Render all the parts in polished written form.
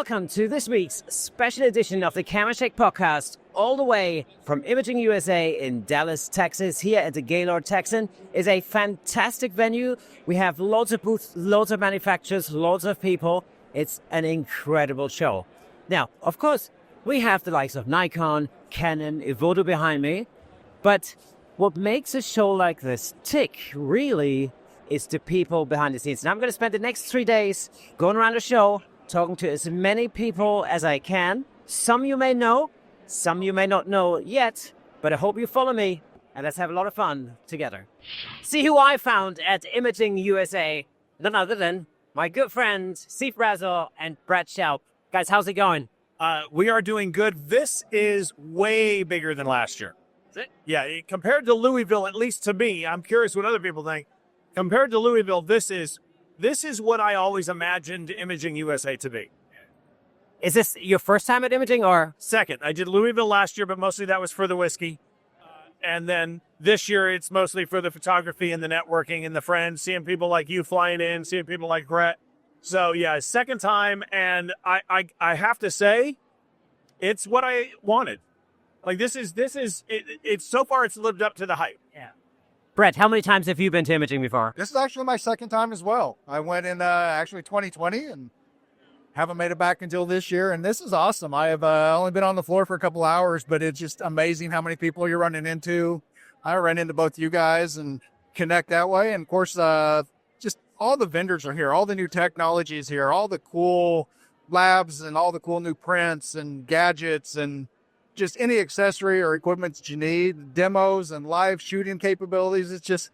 Welcome to this week's special edition of the Camera Shake podcast, all the way from Imaging USA in Dallas, Texas. Here at the Gaylord Texan is a fantastic venue. We have lots of booths, lots of manufacturers, lots of people. It's an incredible show. Now, of course, we have the likes of Nikon, Canon, Evoto behind me. But what makes a show like this tick, really, is the people behind the scenes. And I'm going to spend the next 3 days going around the show, talking to as many people as I can. Some you may know, some you may not know yet, but I hope you follow me, and let's have a lot of fun together. See who I found at Imaging USA, none other than my good friends, Steve Brazill and Brett Schauf. Guys, how's it going? We are doing good. This is way bigger than last year. Is it? Yeah, compared to Louisville, at least to me, I'm curious what other people think. Compared to Louisville, this is what I always imagined Imaging USA to be. Is this your first time at Imaging, or? Second. I did Louisville last year, but mostly that was for the whiskey. And then this year, it's mostly for the photography and the networking and the friends, seeing people like you flying in, seeing people like Brett. So, yeah, second time, and I have to say, it's what I wanted. Like, this is it's so far, it's lived up to the hype. Yeah. Brett, how many times have you been to Imaging before? This is actually my second time as well. I went in actually 2020 and haven't made it back until this year. And this is awesome. I have only been on the floor for a couple hours, but it's just amazing how many people you're running into. I ran into both you guys and connect that way. And of course, just all the vendors are here. All the new technology is here. All the cool labs and all the cool new prints and gadgets and just any accessory or equipment that you need, demos and live shooting capabilities. It's just,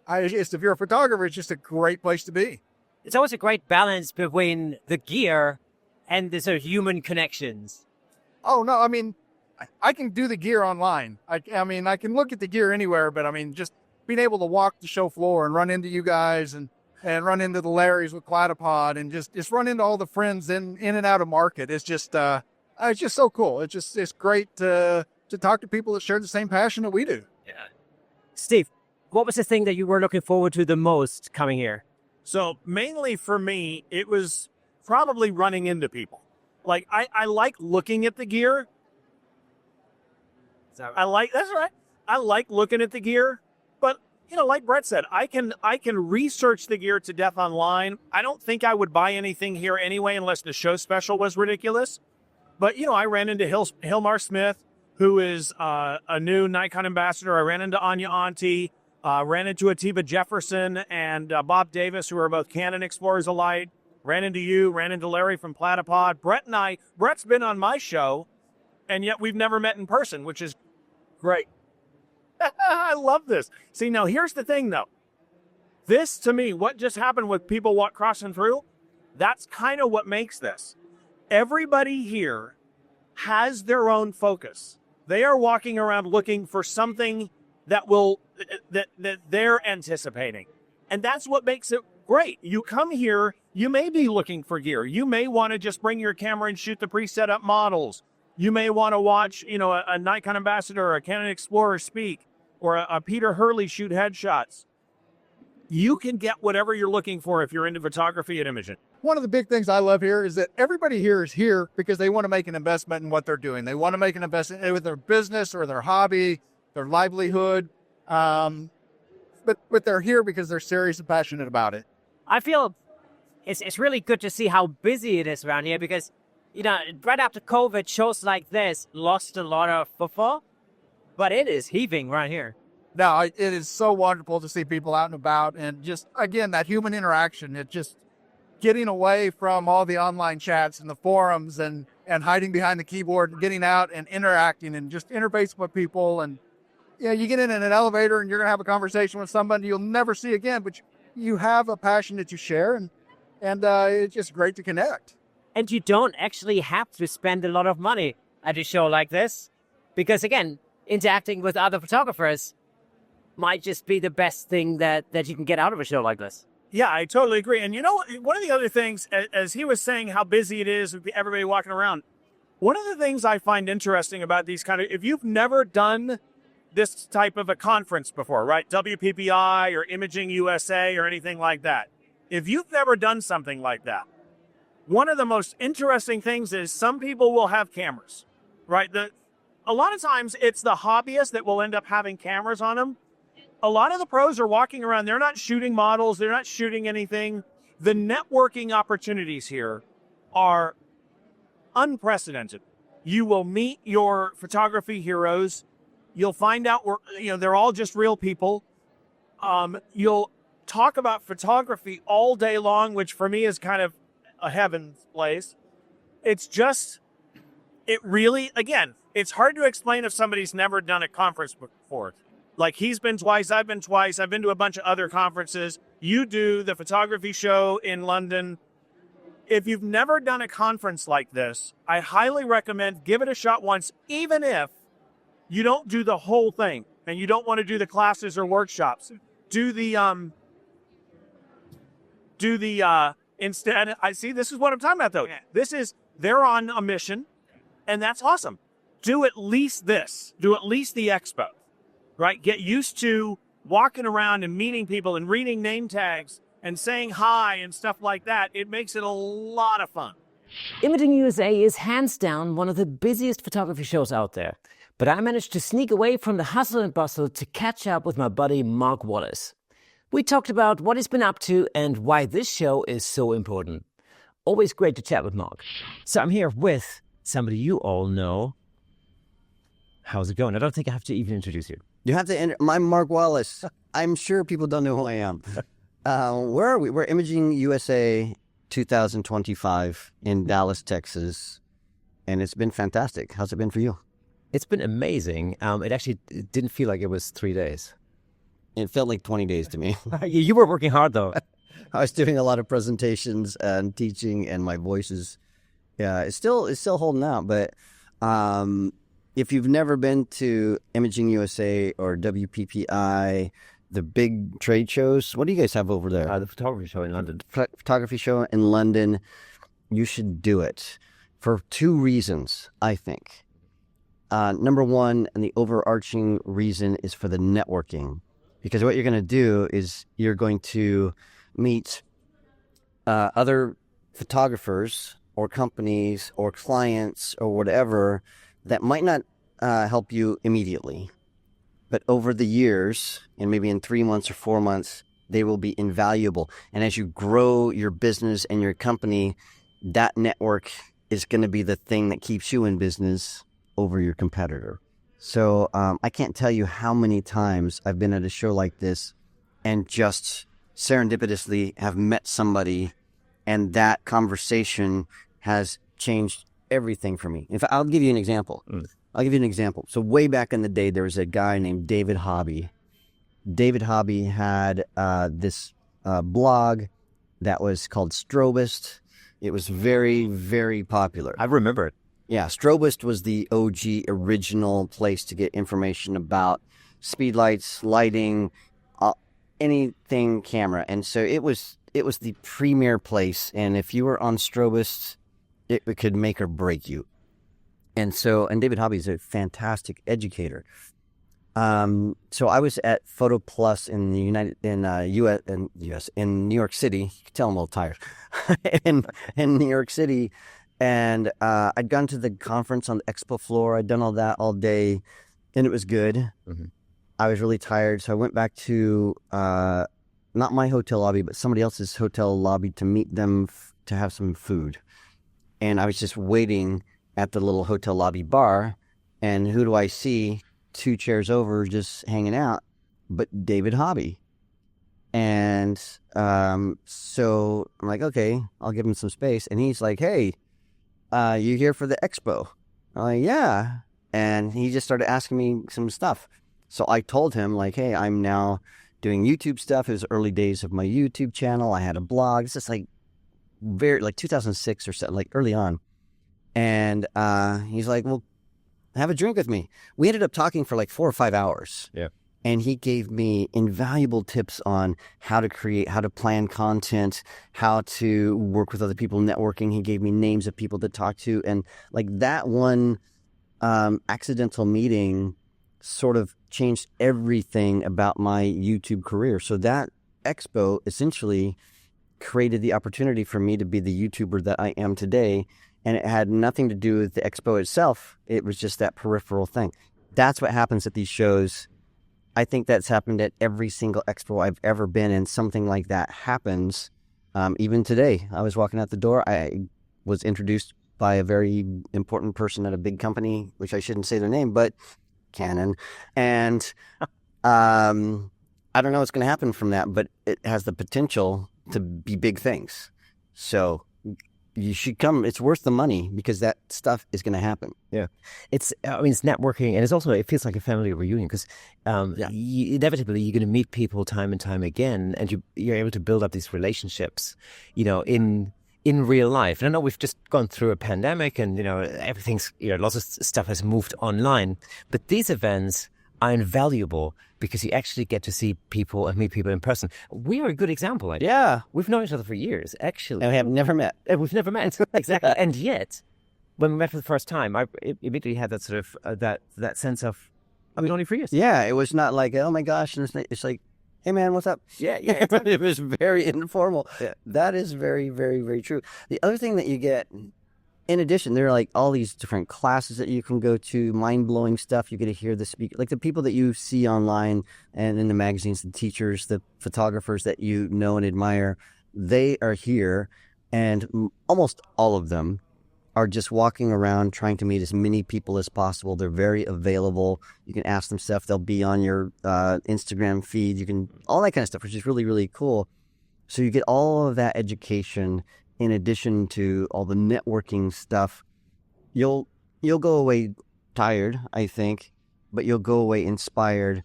if you're a photographer, it's just a great place to be. It's always a great balance between the gear and the sort of human connections. Oh, no, I mean, I can do the gear online. I mean, I can look at the gear anywhere, but I mean, just being able to walk the show floor and run into you guys and run into the Larrys with Platypod and just run into all the friends in and out of market. It's just so cool. It's great to talk to people that share the same passion that we do. Yeah. Steve, what was the thing that you were looking forward to the most coming here? So mainly for me, it was probably running into people. Like, I like looking at the gear. That's right. I like looking at the gear, but like Brett said, I can research the gear to death online. I don't think I would buy anything here anyway, unless the show special was ridiculous. But, I ran into Hilmar Smith, who is a new Nikon ambassador. I ran into Anya Anti, ran into Atiba Jefferson and Bob Davis, who are both Canon Explorers Elite. Ran into you, ran into Larry from Platypod. Brett's been on my show, and yet we've never met in person, which is great. I love this. See, now here's the thing, though. This, to me, what just happened with people crossing through, that's kind of what makes this. Everybody here has their own focus. They are walking around looking for something that they're anticipating. And that's what makes it great. You come here, you may be looking for gear. You may want to just bring your camera and shoot the pre-set up models. You may want to watch, a Nikon ambassador or a Canon Explorer speak, or a Peter Hurley shoot headshots. You can get whatever you're looking for if you're into photography at Imaging. One of the big things I love here is that everybody here is here because they want to make an investment in what they're doing. They want to make an investment with their business or their hobby, their livelihood. But they're here because they're serious and passionate about it. I feel it's really good to see how busy it is around here because, right after COVID, shows like this lost a lot of footfall, but it is heaving right here. No, it is so wonderful to see people out and about and just, again, that human interaction. It just getting away from all the online chats and the forums and hiding behind the keyboard and getting out and interacting and just interfacing with people. And, you get in an elevator and you're going to have a conversation with somebody you'll never see again, but you have a passion that you share and it's just great to connect. And you don't actually have to spend a lot of money at a show like this because, again, interacting with other photographers might just be the best thing that you can get out of a show like this. Yeah, I totally agree. And one of the other things, as he was saying how busy it is with everybody walking around, one of the things I find interesting about these if you've never done this type of a conference before, right? WPPI or Imaging USA or anything like that. If you've never done something like that, one of the most interesting things is some people will have cameras, right? A lot of times it's the hobbyists that will end up having cameras on them. A lot of the pros are walking around. They're not shooting models. They're not shooting anything. The networking opportunities here are unprecedented. You will meet your photography heroes. You'll find out they're all just real people. You'll talk about photography all day long, which for me is kind of a heaven's place. It's hard to explain if somebody's never done a conference before. Like he's been twice, I've been twice, I've been to a bunch of other conferences. You do the photography show in London. If you've never done a conference like this, I highly recommend give it a shot once, even if you don't do the whole thing and you don't want to do the classes or workshops. Instead, I see this is what I'm talking about though. They're on a mission and that's awesome. Do at least this, do at least the expo, right? Get used to walking around and meeting people and reading name tags and saying hi and stuff like that. It makes it a lot of fun. Imaging USA is hands down one of the busiest photography shows out there. But I managed to sneak away from the hustle and bustle to catch up with my buddy Mark Wallace. We talked about what he's been up to and why this show is so important. Always great to chat with Mark. So I'm here with somebody you all know. How's it going? I don't think I have to even introduce you. You have to. I'm Mark Wallace. I'm sure people don't know who I am. Where are we? We're Imaging USA 2025 in Dallas, Texas, and it's been fantastic. How's it been for you? It's been amazing. It didn't feel like it was 3 days. It felt like 20 days to me. You were working hard, though. I was doing a lot of presentations and teaching, and my voice it's still holding out. But if you've never been to Imaging USA or WPPI, the big trade shows, what do you guys have over there? The photography show in London. Photography show in London. You should do it for two reasons, I think. Number one, and the overarching reason, is for the networking. Because what you're going to do is you're going to meet other photographers or companies or clients or whatever that might not help you immediately. But over the years, and maybe in 3 months or 4 months, they will be invaluable. And as you grow your business and your company, that network is going to be the thing that keeps you in business over your competitor. So I can't tell you how many times I've been at a show like this and just serendipitously have met somebody, and that conversation has changed everything for me. In fact, I'll give you an example. So way back in the day, there was a guy named David Hobby. David Hobby had this blog that was called Strobist. It was very, very popular. I remember it. Yeah, Strobist was the OG original place to get information about speedlights, lighting, anything camera. And so it was the premier place. And if you were on Strobist, it could make or break you. And David Hobby is a fantastic educator. So I was at Photo Plus in the in New York City. You can tell I'm a little tired. in New York City. And I'd gone to the conference on the expo floor. I'd done all that all day, and it was good. Mm-hmm. I was really tired, so I went back to not my hotel lobby, but somebody else's hotel lobby to meet them to have some food. And I was just waiting at the little hotel lobby bar, and who do I see 2 chairs over just hanging out but David Hobby. And so I'm like, okay, I'll give him some space. And he's like, hey, you here for the expo? I'm like, yeah. And he just started asking me some stuff. So I told him, like, hey, I'm now doing YouTube stuff. It was early days of my YouTube channel. I had a blog. It's just like 2006 or something, like early on. And he's like, well, have a drink with me. We ended up talking for like 4 or 5 hours. Yeah. And he gave me invaluable tips on how to create, how to plan content, how to work with other people, networking. He gave me names of people to talk to. And like that one accidental meeting sort of changed everything about my YouTube career. So that expo essentially created the opportunity for me to be the YouTuber that I am today. And it had nothing to do with the expo itself. It was just that peripheral thing. That's what happens at these shows. I think that's happened at every single expo I've ever been in. Something like that happens. Even today, I was walking out the door. I was introduced by a very important person at a big company, which I shouldn't say their name, but Canon. And I don't know what's going to happen from that, but it has the potential to be big things. So you should come. It's worth the money because that stuff is going to happen. Yeah. It's networking, and it feels like a family reunion because inevitably you're going to meet people time and time again, and you're able to build up these relationships, in real life. And I know we've just gone through a pandemic and, everything's, lots of stuff has moved online, but these events are invaluable because you actually get to see people and meet people in person. We are a good example. Yeah. We've known each other for years, actually. And we have never met. We've never met. Exactly. And yet, when we met for the first time, I immediately had that sort of, that sense of, I've known you for years. Yeah. It was not like, oh my gosh. And it's like, hey man, what's up? Yeah. It was very informal. Yeah. That is very, very, very true. The other thing that you get, in addition, there are like all these different classes that you can go to, mind-blowing stuff. You get to hear the speaker, like the people that you see online and in the magazines, the teachers, the photographers that you know and admire, they are here, and almost all of them are just walking around trying to meet as many people as possible. They're very available. You can ask them stuff. They'll be on your Instagram feed. You can, all that kind of stuff, which is really, really cool. So you get all of that education in addition to all the networking stuff. You'll go away tired, I think, but you'll go away inspired.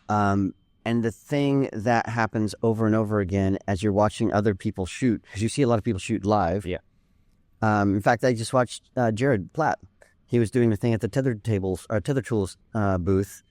And the thing that happens over and over again as you're watching other people shoot, because you see a lot of people shoot live. Yeah. In fact, I just watched Jared Platt. He was doing the thing at the Tethertools booth,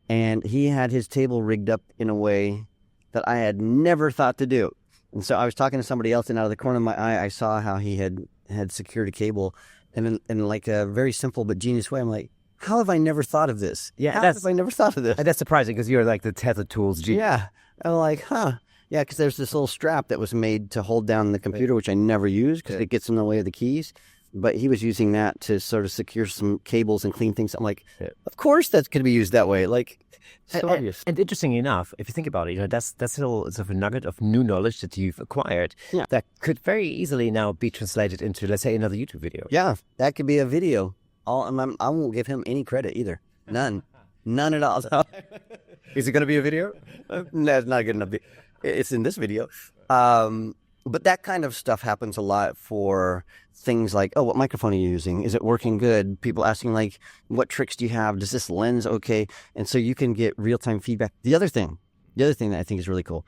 and he had his table rigged up in a way that I had never thought to do. And so I was talking to somebody else, and out of the corner of my eye, I saw how he had secured a cable, and in like a very simple but genius way, I'm like, how have I never thought of this? Yeah, how have I never thought of this? That's surprising because you're like the Tethertools genius. Yeah. I'm like, huh. Yeah, because there's this little strap that was made to hold down the computer, which I never use because it gets in the way of the keys. But he was using that to sort of secure some cables and clean things. I'm like, of course that's going to be used that way. Like, so obvious. And interestingly enough, if you think about it, that's a little sort of a nugget of new knowledge that you've acquired that could very easily now be translated into, let's say, another YouTube video. Yeah, that could be a video. I won't give him any credit either. None at all. Is it going to be a video? No, it's not good enough. It's in this video. But that kind of stuff happens a lot for things like, oh, what microphone are you using? Is it working good? People asking like, what tricks do you have? Does this lens okay? And so you can get real-time feedback. The other thing that I think is really cool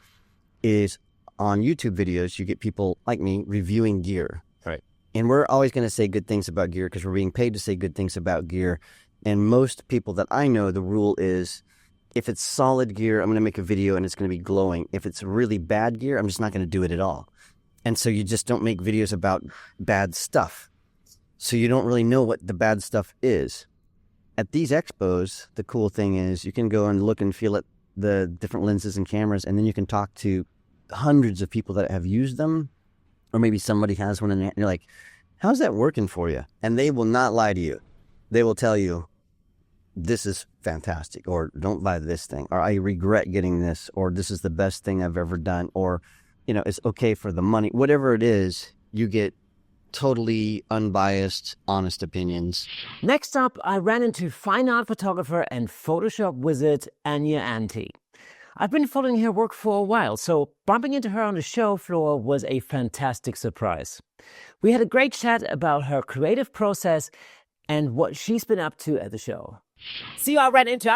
is on YouTube videos, you get people like me reviewing gear. Right. And we're always going to say good things about gear because we're being paid to say good things about gear. And most people that I know, the rule is, if it's solid gear, I'm going to make a video and it's going to be glowing. If it's really bad gear, I'm just not going to do it at all. And so you just don't make videos about bad stuff. So you don't really know what the bad stuff is. At these expos, the cool thing is you can go and look and feel at the different lenses and cameras, and then you can talk to hundreds of people that have used them, or maybe somebody has one and you're like, how's that working for you? And they will not lie to you. They will tell you, this is fantastic, or don't buy this thing, or I regret getting this, or this is the best thing I've ever done, or, it's okay for the money. Whatever it is, you get totally unbiased, honest opinions. Next up, I ran into fine art photographer and Photoshop wizard Anya Anti. I've been following her work for a while, so bumping into her on the show floor was a fantastic surprise. We had a great chat about her creative process and what she's been up to at the show. See, I ran into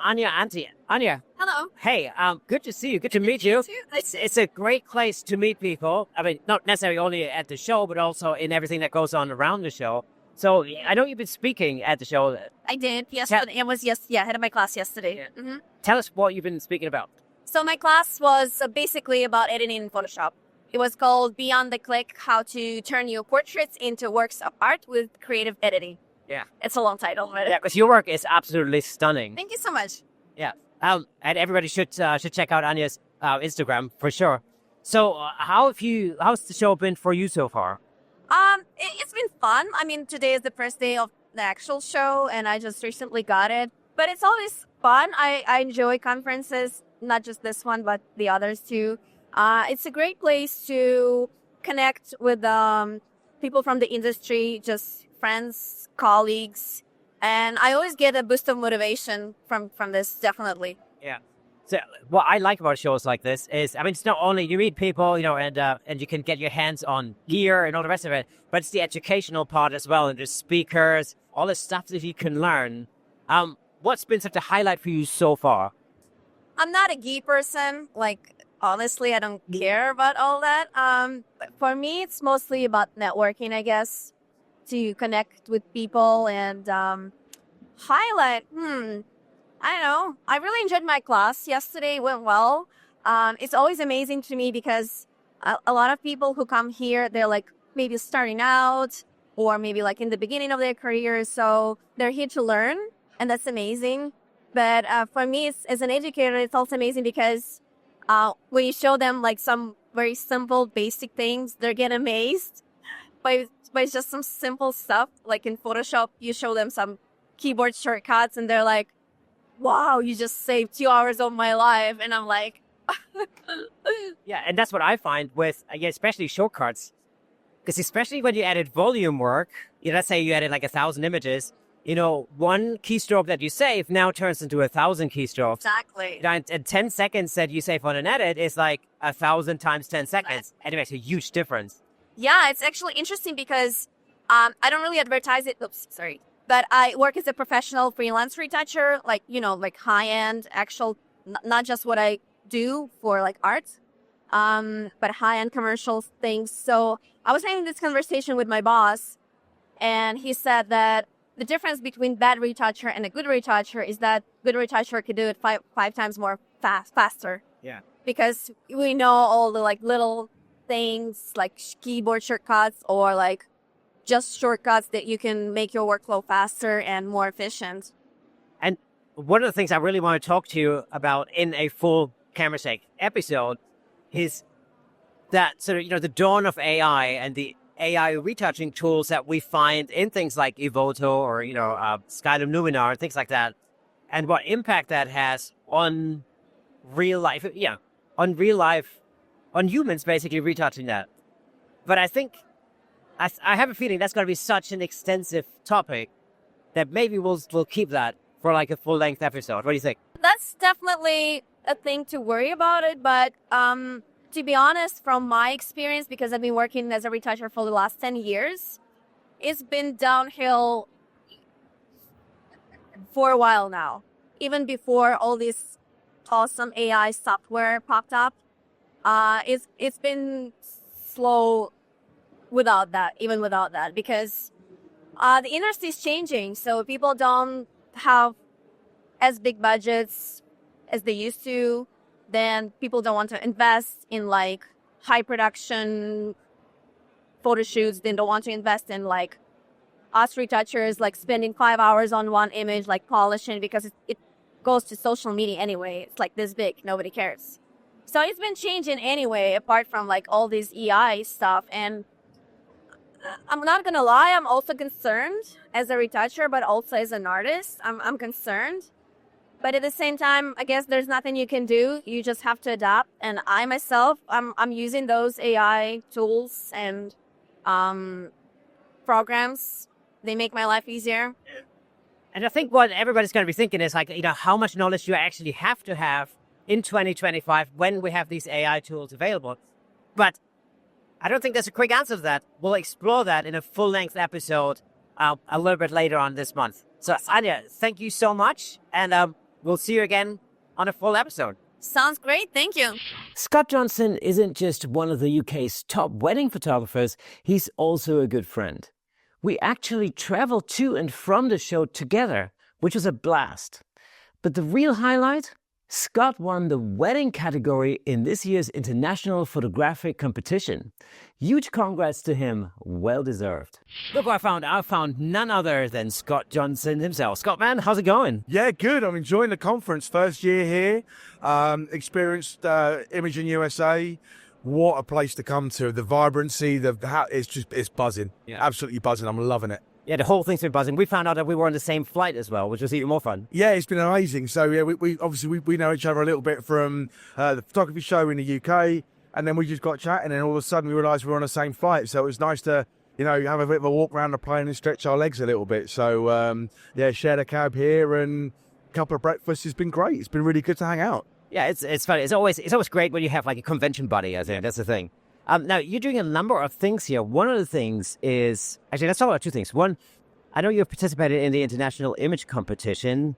Anya Anti. Anya. Hello. Hey, good to see you. Good to meet you. It's a great place to meet people. I mean, not necessarily only at the show, but also in everything that goes on around the show. So I know you've been speaking at the show. I did, yes. It was, head of my class yesterday. Yeah. Mm-hmm. Tell us what you've been speaking about. So my class was basically about editing in Photoshop. It was called Beyond the Click, How to Turn Your Portraits into Works of Art with Creative Editing. Yeah. It's a long title. But yeah, because your work is absolutely stunning. Thank you so much. Yeah. And everybody should check out Anya's Instagram for sure. So how's the show been for you so far? It's been fun. I mean, today is the first day of the actual show, and I just recently got it. But it's always fun. I enjoy conferences, not just this one, but the others too. It's a great place to connect with people from the industry, just friends, colleagues, and I always get a boost of motivation from this. Definitely. Yeah. So what I like about shows like this is, I mean, it's not only you meet people, and you can get your hands on gear and all the rest of it, but it's the educational part as well, and there's speakers, all the stuff that you can learn. What's been such a highlight for you so far? I'm not a geek person. Like, honestly, I don't care about all that. But for me, it's mostly about networking, I guess, to connect with people and highlight. I don't know. I really enjoyed my class yesterday. It went well. It's always amazing to me because a lot of people who come here, they're like maybe starting out or maybe like in the beginning of their career. So they're here to learn, and that's amazing. But for me, as an educator, it's also amazing because when you show them like some very simple, basic things, they get amazed by just some simple stuff. Like in Photoshop, you show them some keyboard shortcuts, and they're like, wow, you just saved 2 hours of my life. And I'm like, Yeah, and that's what I find with, especially shortcuts. Because especially when you added volume work, let's say you added like 1,000 images, one keystroke that you save now turns into 1,000 keystrokes. exactly. And 10 seconds that you save on an edit is like 1,000 times 10 seconds. And it makes a huge difference. Yeah, it's actually interesting because I don't really advertise it. Oops, sorry. But I work as a professional freelance retoucher, like high-end, actual, not just what I do for like art, but high-end commercial things. So I was having this conversation with my boss, and he said that the difference between bad retoucher and a good retoucher is that good retoucher could do it five times more faster. Yeah. Because we know all the like little things like keyboard shortcuts or like just shortcuts that you can make your workflow faster and more efficient. And one of the things I really want to talk to you about in a full Camera Shake episode is that sort of, the dawn of AI and the AI retouching tools that we find in things like Evoto or, Skylum Luminar and things like that, and what impact that has on real life, on humans basically retouching that. But I think I have a feeling that's going to be such an extensive topic that maybe we'll keep that for like a full-length episode. What do you think? That's definitely a thing to worry about it. But to be honest, from my experience, because I've been working as a retoucher for the last 10 years, it's been downhill for a while now. Even before all this awesome AI software popped up, it's been slow without that, because the industry is changing. So people don't have as big budgets as they used to. Then people don't want to invest in like high production photo shoots. They don't want to invest in like us retouchers, like spending 5 hours on one image, like polishing, because it goes to social media anyway. It's like this big, nobody cares. So it's been changing anyway, apart from like all this EI stuff. And I'm not gonna lie, I'm also concerned as a retoucher, but also as an artist. I'm concerned. But at the same time, I guess there's nothing you can do. You just have to adapt. And I myself, I'm using those AI tools and programs. They make my life easier. And I think what everybody's going to be thinking is like, how much knowledge you actually have to have in 2025 when we have these AI tools available. But I don't think there's a quick answer to that. We'll explore that in a full-length episode a little bit later on this month. So, Anya, thank you so much. And we'll see you again on a full episode. Sounds great. Thank you. Scott Johnson isn't just one of the UK's top wedding photographers. He's also a good friend. We actually traveled to and from the show together, which was a blast. But the real highlight? Scott won the wedding category in this year's International Photographic Competition. Huge congrats to him, well deserved. Look what I found none other than Scott Johnson himself. Scott, man, how's it going? Yeah, good. I'm enjoying the conference. First year here, experienced Imaging USA. what a place to come to. The vibrancy, it's buzzing. Yeah. Absolutely buzzing. I'm loving it. Yeah, the whole thing's been buzzing. We found out that we were on the same flight as well, which was even more fun. Yeah, it's been amazing. So yeah, we obviously we know each other a little bit from the photography show in the UK, and then we just got chatting, and all of a sudden we realised we were on the same flight. So it was nice to, you know, have a bit of a walk around the plane and stretch our legs a little bit. So yeah, shared a cab here and a couple of breakfasts. It's been great. It's been really good to hang out. Yeah, it's funny. It's always great when you have like a convention buddy. I think that's the thing. Now you're doing a number of things here. One of the things is actually let's talk about two things. One, I know you've participated in the International Image Competition,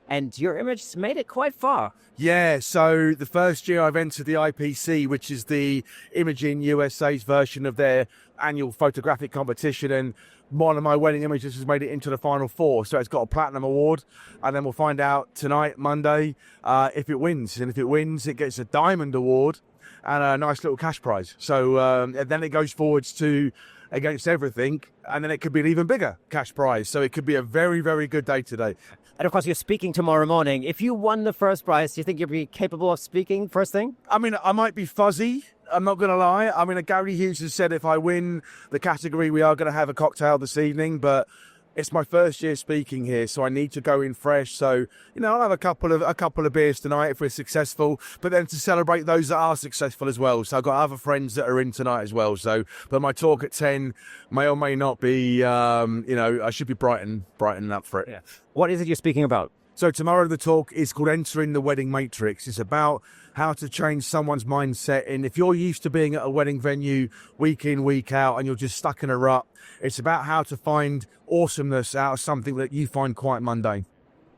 and your image made it quite far. Yeah, so the first year I've entered the IPC, which is the Imaging USA's version of their annual photographic competition, and one of my wedding images has made it into the final four. So it's got a platinum award, and then we'll find out tonight, Monday, if it wins. And if it wins, it gets a diamond award and a nice little cash prize. So and then it goes forwards to against everything, and then it could be an even bigger cash prize. So it could be a very, very good day today. And of course, you're speaking tomorrow morning. If you won the first prize, do you think you'd be capable of speaking first thing? I mean, I might be fuzzy. I'm not going to lie. I mean, Gary Hughes has said if I win the category, we are going to have a cocktail this evening, but it's my first year speaking here, so I need to go in fresh. So, you know, I'll have a couple of beers tonight if we're successful, but then to celebrate those that are successful as well. So I've got other friends that are in tonight as well. So, but my talk at 10 may or may not be, you know, I should be brightening up for it. Yeah. What is it you're speaking about? So tomorrow the talk is called Entering the Wedding Matrix. It's about how to change someone's mindset. And if you're used to being at a wedding venue week in, week out, and you're just stuck in a rut, it's about how to find awesomeness out of something that you find quite mundane.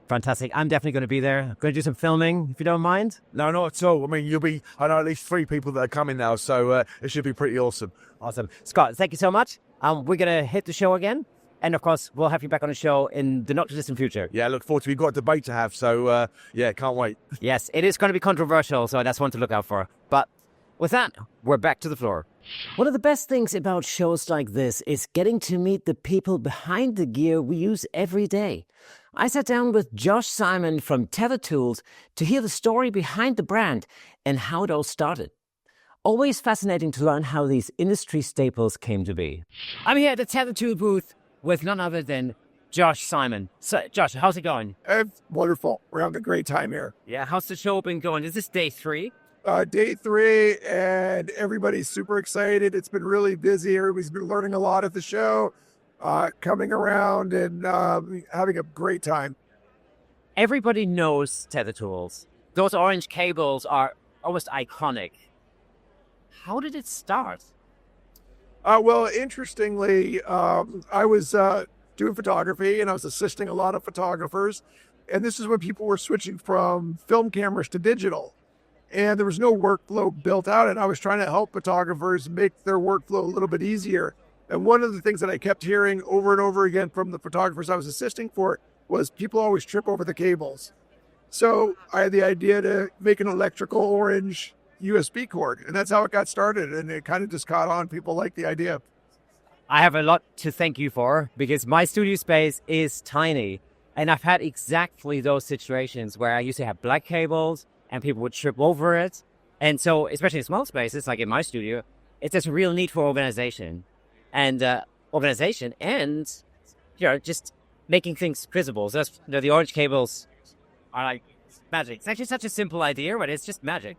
Fantastic. I'm definitely going to be there. I'm going to do some filming, if you don't mind. No, not at all. I mean, I know at least 3 people that are coming now, so it should be pretty awesome. Awesome. Scott, thank you so much. We're going to hit the show again. And of course, we'll have you back on the show in the not too distant future. Yeah, I look forward to it. We've got a debate to have, so yeah, can't wait. Yes, it is going to be controversial, so that's one to look out for. But with that, we're back to the floor. One of the best things about shows like this is getting to meet the people behind the gear we use every day. I sat down with Josh Simon from Tethertools to hear the story behind the brand and how it all started. Always fascinating to learn how these industry staples came to be. I'm here at the Tethertool booth with none other than Josh Simon. So, Josh, how's it going? It's wonderful. We're having a great time here. Yeah, how's the show been going? Is this day 3? Day 3, and everybody's super excited. It's been really busy. Everybody's been learning a lot at the show, coming around and having a great time. Everybody knows Tethertools. Those orange cables are almost iconic. How did it start? Well, interestingly, I was doing photography, and I was assisting a lot of photographers. And this is when people were switching from film cameras to digital. And there was no workflow built out, and I was trying to help photographers make their workflow a little bit easier. And one of the things that I kept hearing over and over again from the photographers I was assisting for was people always trip over the cables. So I had the idea to make an electrical orange USB cord, and that's how it got started, and it kind of just caught on. People like the idea. I have a lot to thank you for, because my studio space is tiny, and I've had exactly those situations where I used to have black cables and people would trip over it. And so, especially in small spaces, like in my studio, it's just a real need for organization and you know, just making things visible. So that's, you know, the orange cables are like magic. It's actually such a simple idea, but it's just magic.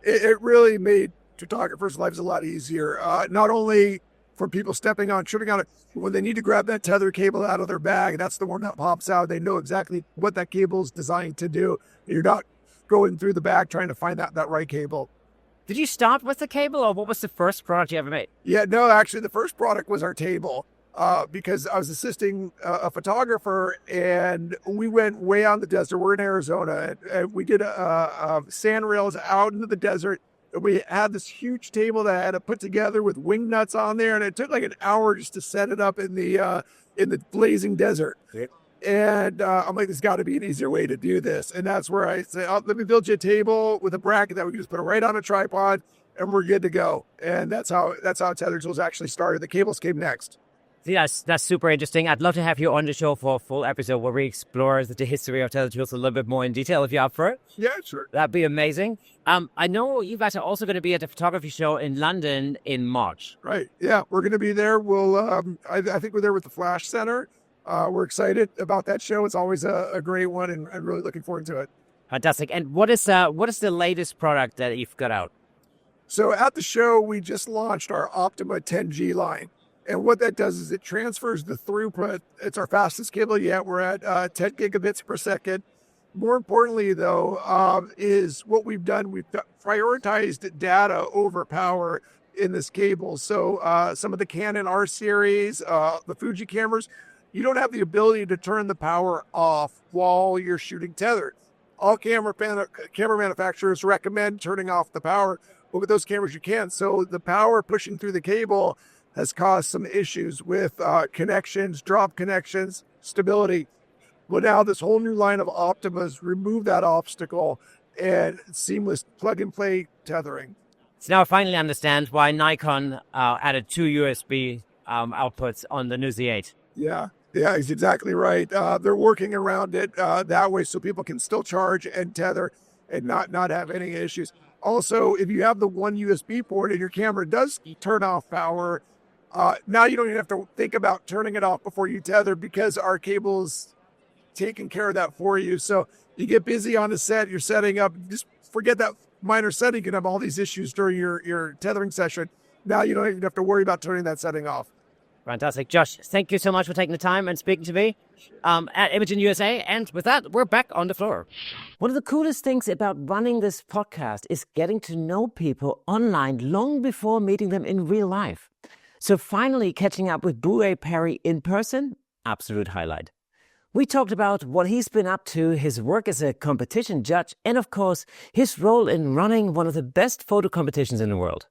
It really made photographers' lives a lot easier. Not only for people stepping on, tripping on it, when they need to grab that tether cable out of their bag, that's the one that pops out. They know exactly what that cable is designed to do. You're not going through the bag trying to find that right cable. Did you start with the cable, or what was the first product you ever made? Yeah, no, actually, the first product was our table. Because I was assisting a photographer, and we went way out in the desert. We're in Arizona, and we did sand rails out into the desert. And we had this huge table that I had to put together with wing nuts on there, and it took like an hour just to set it up in the blazing desert. Yep. And I'm like, there's got to be an easier way to do this. And that's where I say, let me build you a table with a bracket that we can just put it right on a tripod, and we're good to go. And that's how Tethertools actually started. The cables came next. Yeah, that's super interesting. I'd love to have you on the show for a full episode where we explore the history of Tethertools a little bit more in detail if you're up for it. Yeah, sure. That'd be amazing. I know you guys are also going to be at the photography show in London in March. Right. Yeah, we're going to be there. We'll. I think we're there with the Flash Center. We're excited about that show. It's always a great one, and I'm really looking forward to it. Fantastic. And what is the latest product that you've got out? So at the show, we just launched our Optima 10G line. And what that does is it transfers the throughput. It's our fastest cable yet. We're at 10 gigabits per second. More importantly, though, is what we've done. We've prioritized data over power in this cable. So some of the Canon R series, the Fuji cameras, you don't have the ability to turn the power off while you're shooting tethered. All camera manufacturers recommend turning off the power, but with those cameras you can. So the power pushing through the cable has caused some issues with connections, drop connections, stability. But now this whole new line of Optimas remove that obstacle and seamless plug-and-play tethering. So now I finally understand why Nikon added 2 USB outputs on the new Z8. Yeah, he's exactly right. They're working around it that way so people can still charge and tether and not have any issues. Also, if you have the one USB port and your camera does turn off power, now you don't even have to think about turning it off before you tether because our cable's taking care of that for you. So you get busy on the set, you're setting up, just forget that minor setting. You can have all these issues during your tethering session. Now you don't even have to worry about turning that setting off. Fantastic. Josh, thank you so much for taking the time and speaking to me at Imaging USA. And with that, we're back on the floor. One of the coolest things about running this podcast is getting to know people online long before meeting them in real life. So finally catching up with Booray Perry in person, absolute highlight. We talked about what he's been up to, his work as a competition judge, and of course, his role in running one of the best photo competitions in the world.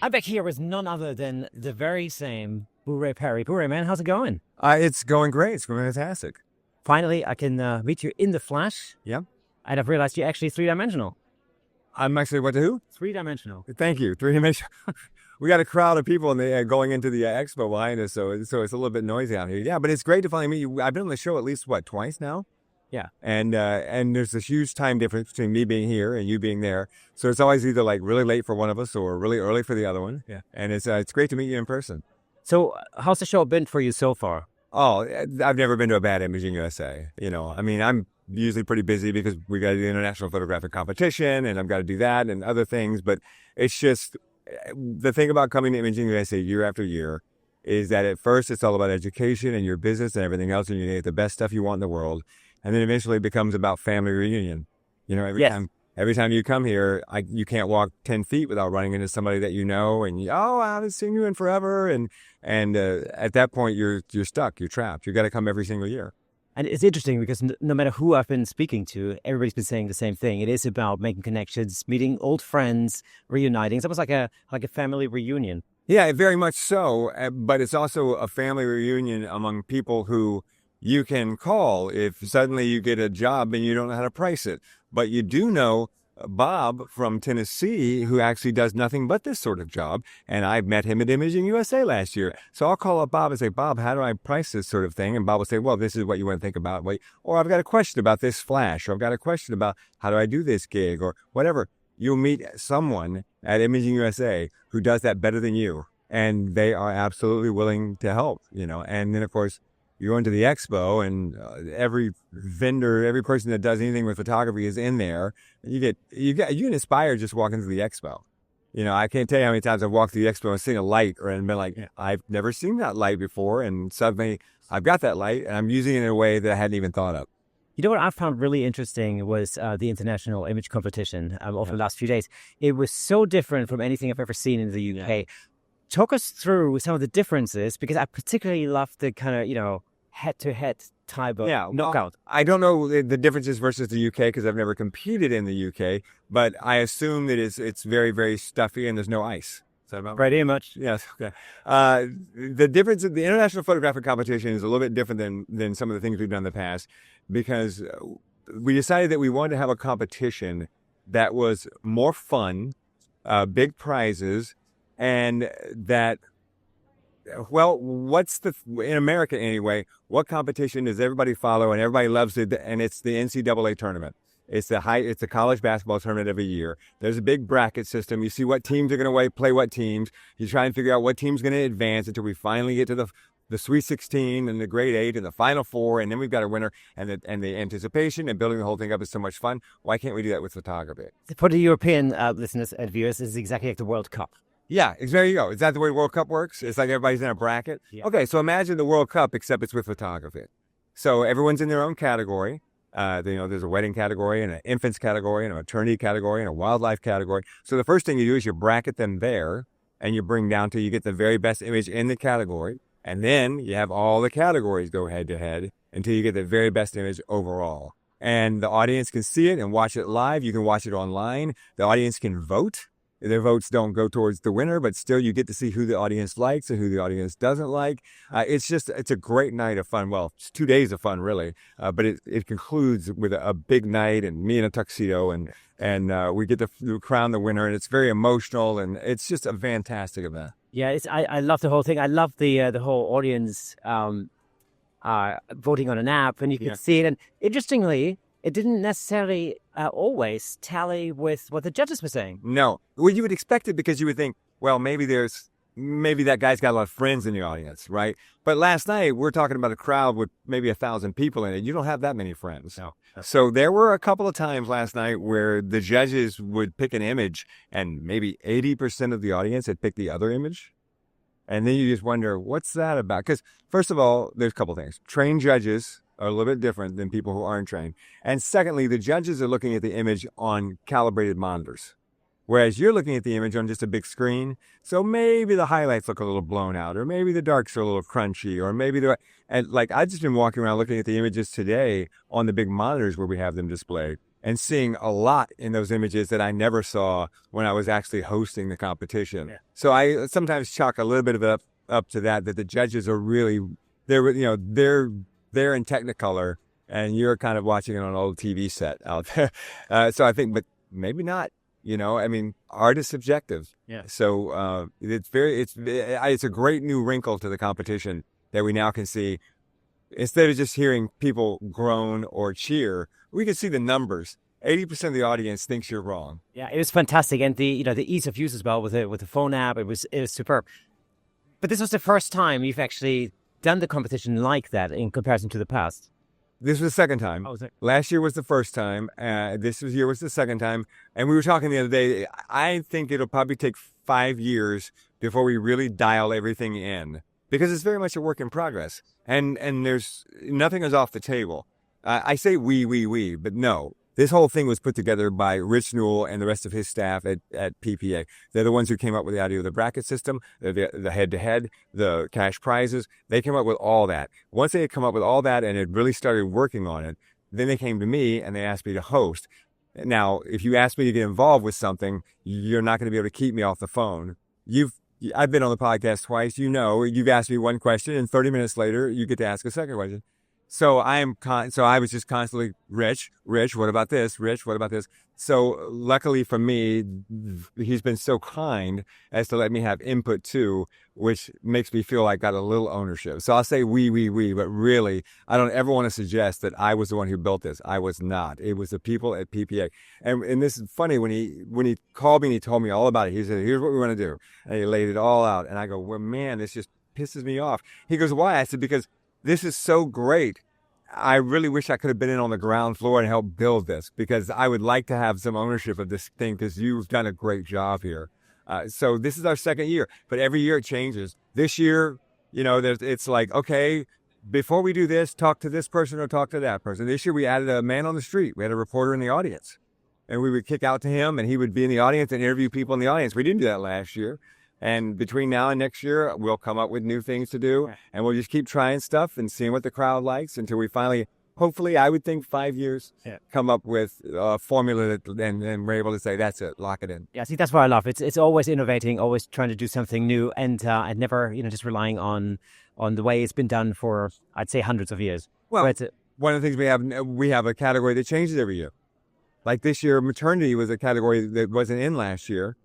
I'm back here with none other than the very same Booray Perry. Booray, man, how's it going? It's going great. It's going fantastic. Finally, I can meet you in the flesh. Yeah. And I've realized you're actually three-dimensional. I'm actually what to who? Three-dimensional. Thank you. Three-dimensional. We got a crowd of people going into the expo behind us, so it's a little bit noisy out here. Yeah, but it's great to finally meet you. I've been on the show at least, twice now? Yeah. And there's this huge time difference between me being here and you being there. So it's always either like really late for one of us or really early for the other one. Yeah. And it's great to meet you in person. So how's the show been for you so far? Oh, I've never been to a bad Imaging USA. I'm usually pretty busy because we got to do the International Photographic Competition and I've got to do that and other things. But it's just the thing about coming to Imaging USA year after year is that at first it's all about education and your business and everything else, and you get the best stuff you want in the world. And then eventually it becomes about family reunion. Every time you come here, you can't walk 10 feet without running into somebody that you know, and I haven't seen you in forever. And at that point, you're stuck, you're trapped. You got to come every single year. And it's interesting because no matter who I've been speaking to, everybody's been saying the same thing. It is about making connections, meeting old friends, reuniting. It's almost like a family reunion. Yeah, very much so. But it's also a family reunion among people who you can call if suddenly you get a job and you don't know how to price it. But you do know Bob from Tennessee, who actually does nothing but this sort of job. And I met him at Imaging USA last year. So I'll call up Bob and say, Bob, how do I price this sort of thing? And Bob will say, well, this is what you want to think about. Or I've got a question about this flash, or I've got a question about how do I do this gig, or whatever. You'll meet someone at Imaging USA who does that better than you. And they are absolutely willing to help, And then, of course, you go into the expo and every vendor, every person that does anything with photography is in there. You get inspired just walking through the expo. I can't tell you how many times I've walked through the expo and seen a light and been like, I've never seen that light before. And suddenly I've got that light and I'm using it in a way that I hadn't even thought of. You know what I found really interesting was the International Image Competition over the last few days. It was so different from anything I've ever seen in the UK. Yeah. Talk us through some of the differences, because I particularly love the kind of, head-to-head type of knockout. I don't know the differences versus the UK because I've never competed in the UK, but I assume that it's very, very stuffy and there's no ice. Is that about right? Pretty much. Yes. Okay. The difference in the International Photographic Competition is a little bit different than some of the things we've done in the past, because we decided that we wanted to have a competition that was more fun, big prizes, and that Well, in America anyway, what competition does everybody follow and everybody loves it? And it's the NCAA tournament. It's the college basketball tournament every year. There's a big bracket system. You see what teams are going to play what teams. You try and figure out what team's going to advance until we finally get to the Sweet 16 and the Grade 8 and the Final Four, and then we've got a winner. And the anticipation and building the whole thing up is so much fun. Why can't we do that with photography? For the European listeners and viewers, this is exactly like the World Cup. Yeah, there you go. Is that the way World Cup works? It's like everybody's in a bracket? Yeah. Okay, so imagine the World Cup, except it's with photography. So everyone's in their own category. There's a wedding category and an infants category and a maternity category and a wildlife category. So the first thing you do is you bracket them there, and you bring down till you get the very best image in the category. And then you have all the categories go head to head until you get the very best image overall. And the audience can see it and watch it live. You can watch it online. The audience can vote. Their votes don't go towards the winner, but still you get to see who the audience likes and who the audience doesn't like. It's a great night of fun. Well, it's 2 days of fun, really. But it concludes with a big night and me in a tuxedo and we get to crown the winner, and it's very emotional, and it's just a fantastic event. Yeah, I love the whole thing. I love the whole audience voting on an app, and you can see it. And interestingly, it didn't necessarily always tally with what the judges were saying. No. Well, you would expect it because you would think, well, maybe that guy's got a lot of friends in the audience, right? But last night, we're talking about a crowd with maybe 1,000 people in it. You don't have that many friends. No. So there were a couple of times last night where the judges would pick an image and maybe 80% of the audience had picked the other image. And then you just wonder, what's that about? Because first of all, there's a couple things. Trained judges are a little bit different than people who aren't trained. And secondly, the judges are looking at the image on calibrated monitors, whereas you're looking at the image on just a big screen. So maybe the highlights look a little blown out, or maybe the darks are a little crunchy, or maybe I've just been walking around looking at the images today on the big monitors where we have them displayed and seeing a lot in those images that I never saw when I was actually hosting the competition. Yeah. So I sometimes chalk a little bit of it up to that the judges are really, they're in Technicolor, and you're kind of watching it on an old TV set out there. So I think, but maybe not. Art is subjective. Yeah. So it's a great new wrinkle to the competition that we now can see. Instead of just hearing people groan or cheer, we can see the numbers. 80% of the audience thinks you're wrong. Yeah, it was fantastic, and the ease of use as well with the phone app, it was superb. But this was the first time you've actually done the competition like that in comparison to the past. This was the second time. Oh, was it? Last year was the first time. This year was the second time. And we were talking the other day, I think it'll probably take 5 years before we really dial everything in, because it's very much a work in progress. And there's nothing is off the table. I say we, but no. This whole thing was put together by Rich Newell and the rest of his staff at PPA. They're the ones who came up with the idea of the bracket system, the head-to-head, the cash prizes. They came up with all that. Once they had come up with all that and had really started working on it, then they came to me and they asked me to host. Now, if you ask me to get involved with something, you're not going to be able to keep me off the phone. I've been on the podcast twice. You've asked me one question, and 30 minutes later, you get to ask a second question. So I was just constantly, Rich, what about this? Rich, what about this? So luckily for me, he's been so kind as to let me have input too, which makes me feel like I got a little ownership. So I'll say we, but really, I don't ever want to suggest that I was the one who built this. I was not. It was the people at PPA. And this is funny, when he called me and he told me all about it, he said, here's what we want to do. And he laid it all out. And I go, well, man, this just pisses me off. He goes, why? I said, because this is so great. I really wish I could have been in on the ground floor and helped build this, because I would like to have some ownership of this thing, because you've done a great job here. So this is our second year, but every year it changes. This year, it's like, okay, before we do this, talk to this person or talk to that person. This year we added a man on the street. We had a reporter in the audience, and we would kick out to him, and he would be in the audience and interview people in the audience. We didn't do that last year. And between now and next year, we'll come up with new things to do, and we'll just keep trying stuff and seeing what the crowd likes until we finally, hopefully, I would think 5 years, come up with a formula and we're able to say, that's it, lock it in. Yeah, see, that's what I love. It's always innovating, always trying to do something new, and never, just relying on the way it's been done for, I'd say, hundreds of years. Well, one of the things we have a category that changes every year. Like this year, maternity was a category that wasn't in last year.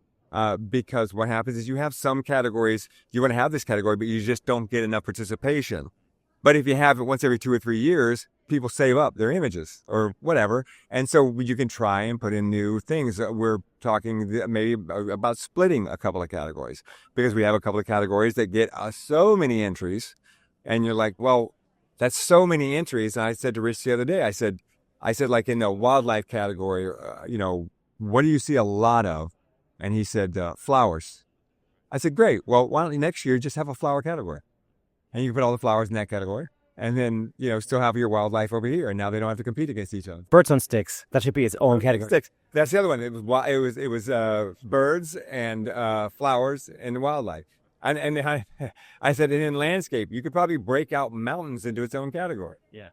because what happens is you have some categories, you want to have this category, but you just don't get enough participation. But if you have it once every 2 or 3 years, people save up their images or whatever. And so you can try and put in new things. We're talking maybe about splitting a couple of categories, because we have a couple of categories that get so many entries. And you're like, well, that's so many entries. And I said to Rich the other day, I said, like in the wildlife category, what do you see a lot of? And he said, flowers. I said, great. Well, why don't you next year just have a flower category? And you can put all the flowers in that category. And then, still have your wildlife over here. And now they don't have to compete against each other. Birds on sticks. That should be its own category. Sticks. That's the other one. It was birds and flowers and wildlife. And I said, and in landscape, you could probably break out mountains into its own category. Yeah.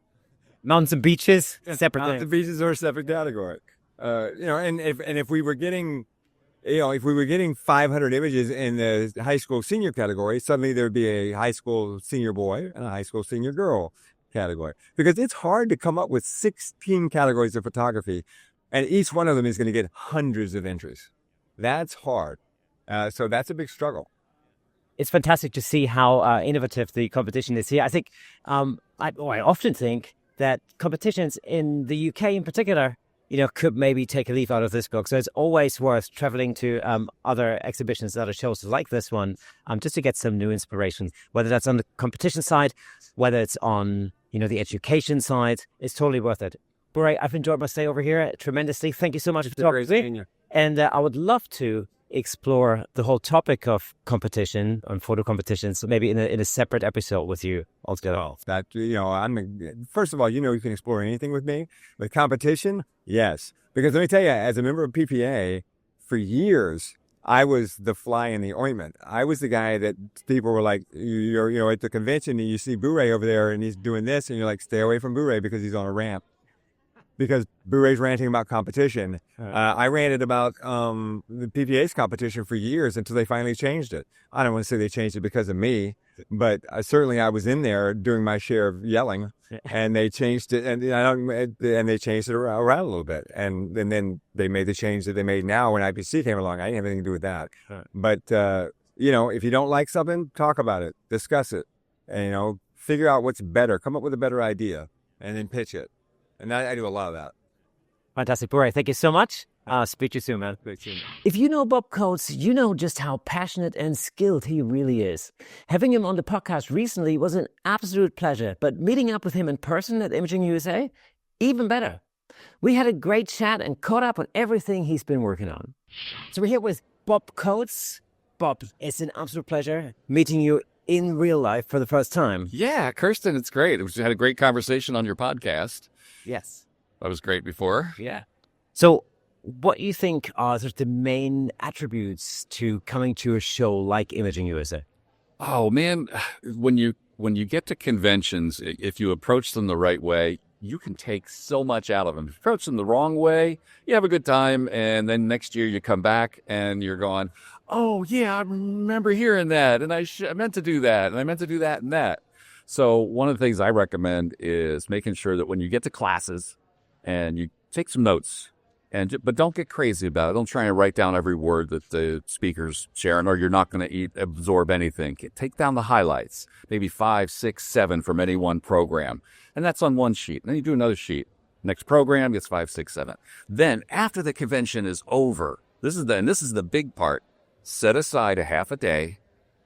Mountains and beaches, separate Mountains and things. beaches are a separate category. And if we were getting, if we were getting 500 images in the high school senior category, suddenly there'd be a high school senior boy and a high school senior girl category. Because it's hard to come up with 16 categories of photography, and each one of them is going to get hundreds of entries. That's hard. So that's a big struggle. It's fantastic to see how innovative the competition is here. I think, I often think that competitions in the UK in particular, could maybe take a leaf out of this book. So it's always worth traveling to other exhibitions, other shows like this one, just to get some new inspiration, whether that's on the competition side, whether it's on, the education side. It's totally worth it. Booray, I've enjoyed my stay over here tremendously. Thank you so much for talking to me. And I would love to explore the whole topic of competition and photo competitions, maybe in a separate episode with you altogether. Oh, that, first of all, you can explore anything with me. But competition, yes. Because let me tell you, as a member of PPA, for years, I was the fly in the ointment. I was the guy that people were like, you're at the convention and you see Booray over there and he's doing this, and you're like, stay away from Booray because he's on a ramp. Because Booray's ranting about competition. I ranted about the PPA's competition for years until they finally changed it. I don't want to say they changed it because of me, but certainly I was in there doing my share of yelling, and they changed it, and they changed it around a little bit, and then they made the change that they made now when IPC came along. I didn't have anything to do with that. But if you don't like something, talk about it, discuss it, and figure out what's better, come up with a better idea, and then pitch it. And I do a lot of that. Fantastic. Booray, thank you so much. Speak to you soon, man. If you know Bob Coates, you know just how passionate and skilled he really is. Having him on the podcast recently was an absolute pleasure, but meeting up with him in person at Imaging USA, even better. We had a great chat and caught up on everything he's been working on. So we're here with Bob Coates. Bob, it's an absolute pleasure meeting you in real life for the first time. Yeah, Kirsten, it's great. We had a great conversation on your podcast. Yes. That was great before. Yeah. So what do you think are sort of the main attributes to coming to a show like Imaging USA? Oh, man, when you get to conventions, if you approach them the right way, you can take so much out of them. If you approach them the wrong way, you have a good time, and then next year you come back and you're going, oh, yeah, I remember hearing that, and I meant to do that, and I meant to do that and that. So one of the things I recommend is making sure that when you get to classes and you take some notes, but don't get crazy about it. Don't try and write down every word that the speaker's sharing, or you're not going to absorb anything. Take down the highlights, maybe 5, 6, 7 from any one program. And that's on one sheet. And then you do another sheet. Next program gets 5, 6, 7. Then after the convention is over, this is the big part. Set aside a half a day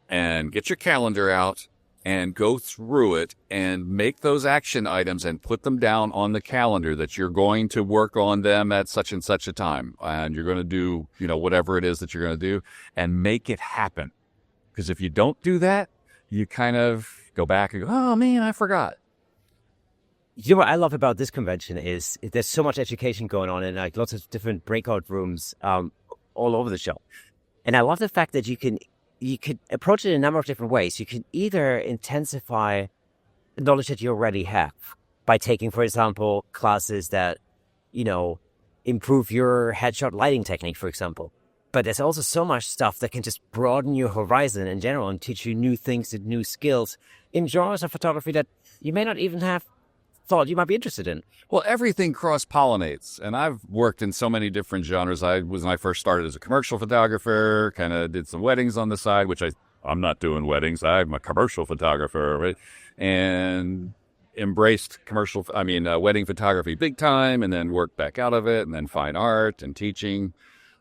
and get your calendar out and go through it and make those action items and put them down on the calendar that you're going to work on them at such and such a time. And you're going to do, whatever it is that you're going to do, and make it happen. Because if you don't do that, you kind of go back and go, oh man, I forgot. You know what I love about this convention is there's so much education going on in like lots of different breakout rooms all over the show. And I love the fact that you could approach it in a number of different ways. You can either intensify the knowledge that you already have by taking, for example, classes that, improve your headshot lighting technique, for example. But there's also so much stuff that can just broaden your horizon in general and teach you new things and new skills in genres of photography that you may not even have thought you might be interested in? Well, everything cross-pollinates, and I've worked in so many different genres. When I first started as a commercial photographer, kind of did some weddings on the side, which I'm not doing weddings. I'm a commercial photographer, right? And embraced wedding photography big time, and then worked back out of it, and then fine art and teaching.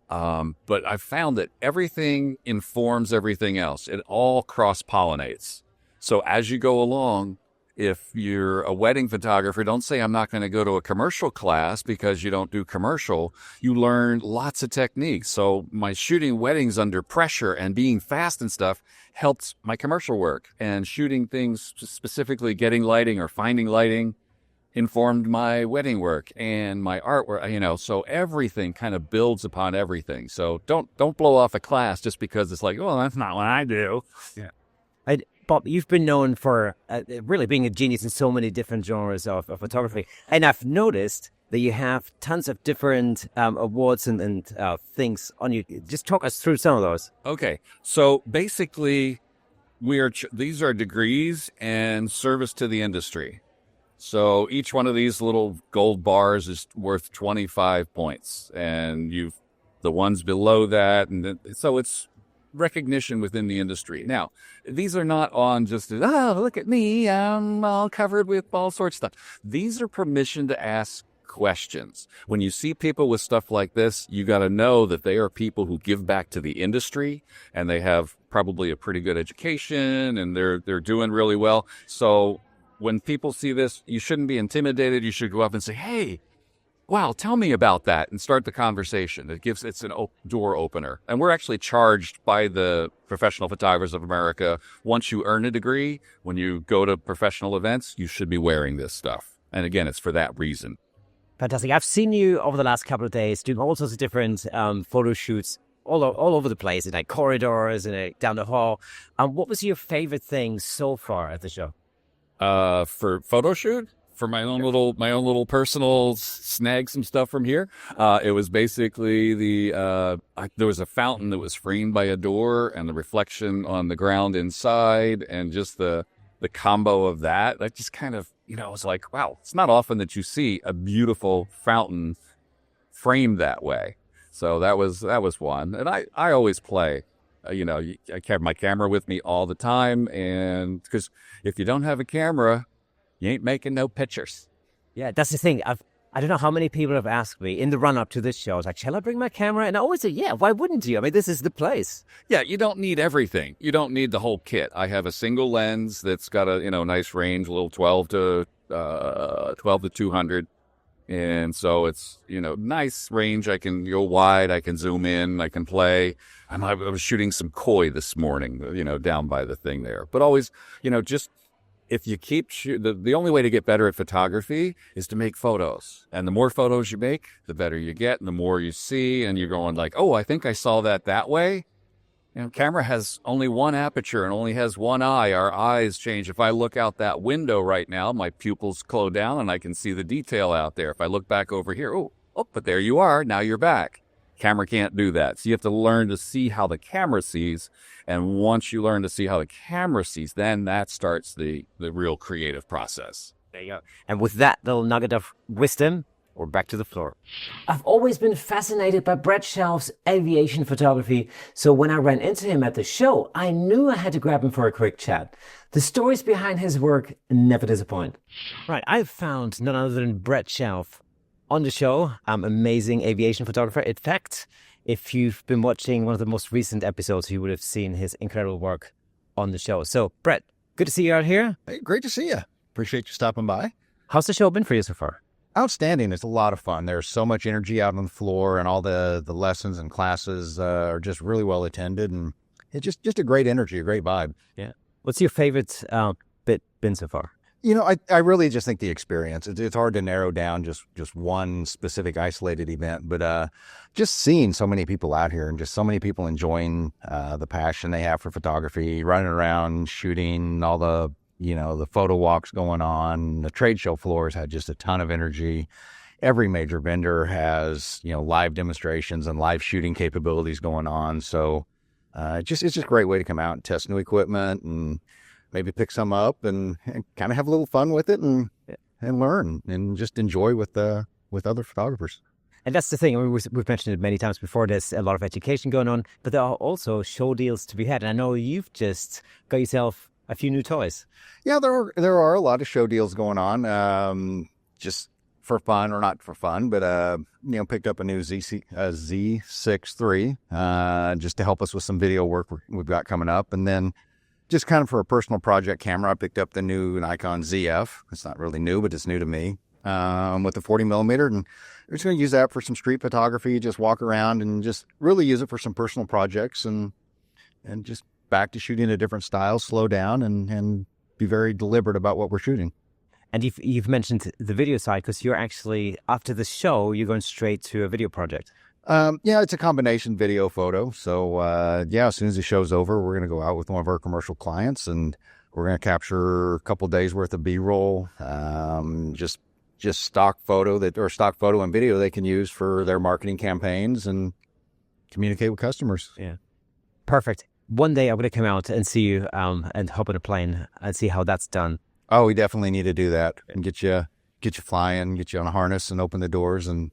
But I've found that everything informs everything else. It all cross-pollinates. So as you go along, if you're a wedding photographer, don't say, I'm not going to go to a commercial class because you don't do commercial. You learn lots of techniques. So my shooting weddings under pressure and being fast and stuff helped my commercial work. And shooting things, specifically getting lighting or finding lighting, informed my wedding work and my artwork, so everything kind of builds upon everything. So don't blow off a class just because it's like, oh, that's not what I do. Yeah. Bob, you've been known for really being a genius in so many different genres of photography. And I've noticed that you have tons of different awards and things on you. Just talk us through some of those. Okay. So basically, these are degrees and service to the industry. So each one of these little gold bars is worth 25 points. And the ones below that. So it's recognition within the industry. Now, these are not on just, look at me, I'm all covered with all sorts of stuff. These are permission to ask questions. When you see people with stuff like this, you got to know that they are people who give back to the industry, and they have probably a pretty good education, and they're doing really well. So when people see this, you shouldn't be intimidated. You should go up and say, hey, wow, tell me about that, and start the conversation. It's an door opener. And we're actually charged by the Professional Photographers of America. Once you earn a degree, when you go to professional events, you should be wearing this stuff. And again, it's for that reason. Fantastic. I've seen you over the last couple of days doing all sorts of different photo shoots all over the place, in like corridors and down the hall. What was your favorite thing so far at the show? For photo shoot? For my own little personal snag some stuff from here. It was basically there was a fountain that was framed by a door, and the reflection on the ground inside, and just the combo of that. That just kind of, it was like, wow, it's not often that you see a beautiful fountain framed that way. So that was one. And I always play. I carry my camera with me all the time, and because if you don't have a camera, you ain't making no pictures. Yeah, that's the thing. I don't know how many people have asked me in the run-up to this show. I was like, shall I bring my camera? And I always say, yeah, why wouldn't you? I mean, this is the place. Yeah, you don't need everything. You don't need the whole kit. I have a single lens that's got a, nice range, a little 12 to 200. And so it's, nice range. I can go wide. I can zoom in. I can play. I was shooting some koi this morning, down by the thing there. But always, just... if you keep the only way to get better at photography is to make photos. And the more photos you make, the better you get, and the more you see, and you're going like, oh, I think I saw that way. Camera has only one aperture and only has one eye. Our eyes change. If I look out that window right now, my pupils close down and I can see the detail out there. If I look back over here, but there you are. Now you're back. Camera can't do that. So you have to learn to see how the camera sees. And once you learn to see how the camera sees, then that starts the real creative process. There you go. And with that little nugget of wisdom, we're back to the floor. I've always been fascinated by Brett Schauf's aviation photography. So when I ran into him at the show, I knew I had to grab him for a quick chat. The stories behind his work never disappoint. Right. I've found none other than Brett Schauf on the show. Amazing aviation photographer. In fact, if you've been watching one of the most recent episodes, you would have seen his incredible work on the show. So, Brett, good to see you out here. Hey, great to see you. Appreciate you stopping by. How's the show been for you so far? Outstanding. It's a lot of fun. There's so much energy out on the floor, and all the lessons and classes are just really well attended, and it's just a great energy, a great vibe. Yeah. What's your favorite bit been so far? I really just think the experience. It's hard to narrow down just one specific isolated event, but just seeing so many people out here and just so many people enjoying the passion they have for photography, running around, shooting, all the photo walks going on. The trade show floors had just a ton of energy. Every major vendor has, live demonstrations and live shooting capabilities going on. So it's just a great way to come out and test new equipment and maybe pick some up and kind of have a little fun with it and learn and just enjoy with other photographers. And that's the thing. I mean, we've mentioned it many times before. There's a lot of education going on, but there are also show deals to be had. And I know you've just got yourself a few new toys. Yeah, there are a lot of show deals going on, just for fun, or not for fun, but picked up a new Z6 III just to help us with some video work we've got coming up. And then just kind of for a personal project camera, I picked up the new Nikon ZF. It's not really new, but it's new to me, with the 40 millimeter. And we're just going to use that for some street photography, just walk around and just really use it for some personal projects, and just back to shooting a different style, slow down and be very deliberate about what we're shooting. And you've mentioned the video side, because you're actually, after the show, you're going straight to a video project. Yeah, it's a combination video photo. So, as soon as the show's over, we're going to go out with one of our commercial clients, and we're going to capture a couple days worth of B-roll, just stock photo and video they can use for their marketing campaigns and communicate with customers. Yeah. Perfect. One day I'm going to come out and see you and hop on a plane and see how that's done. Oh, we definitely need to do that and get you flying, get you on a harness and open the doors and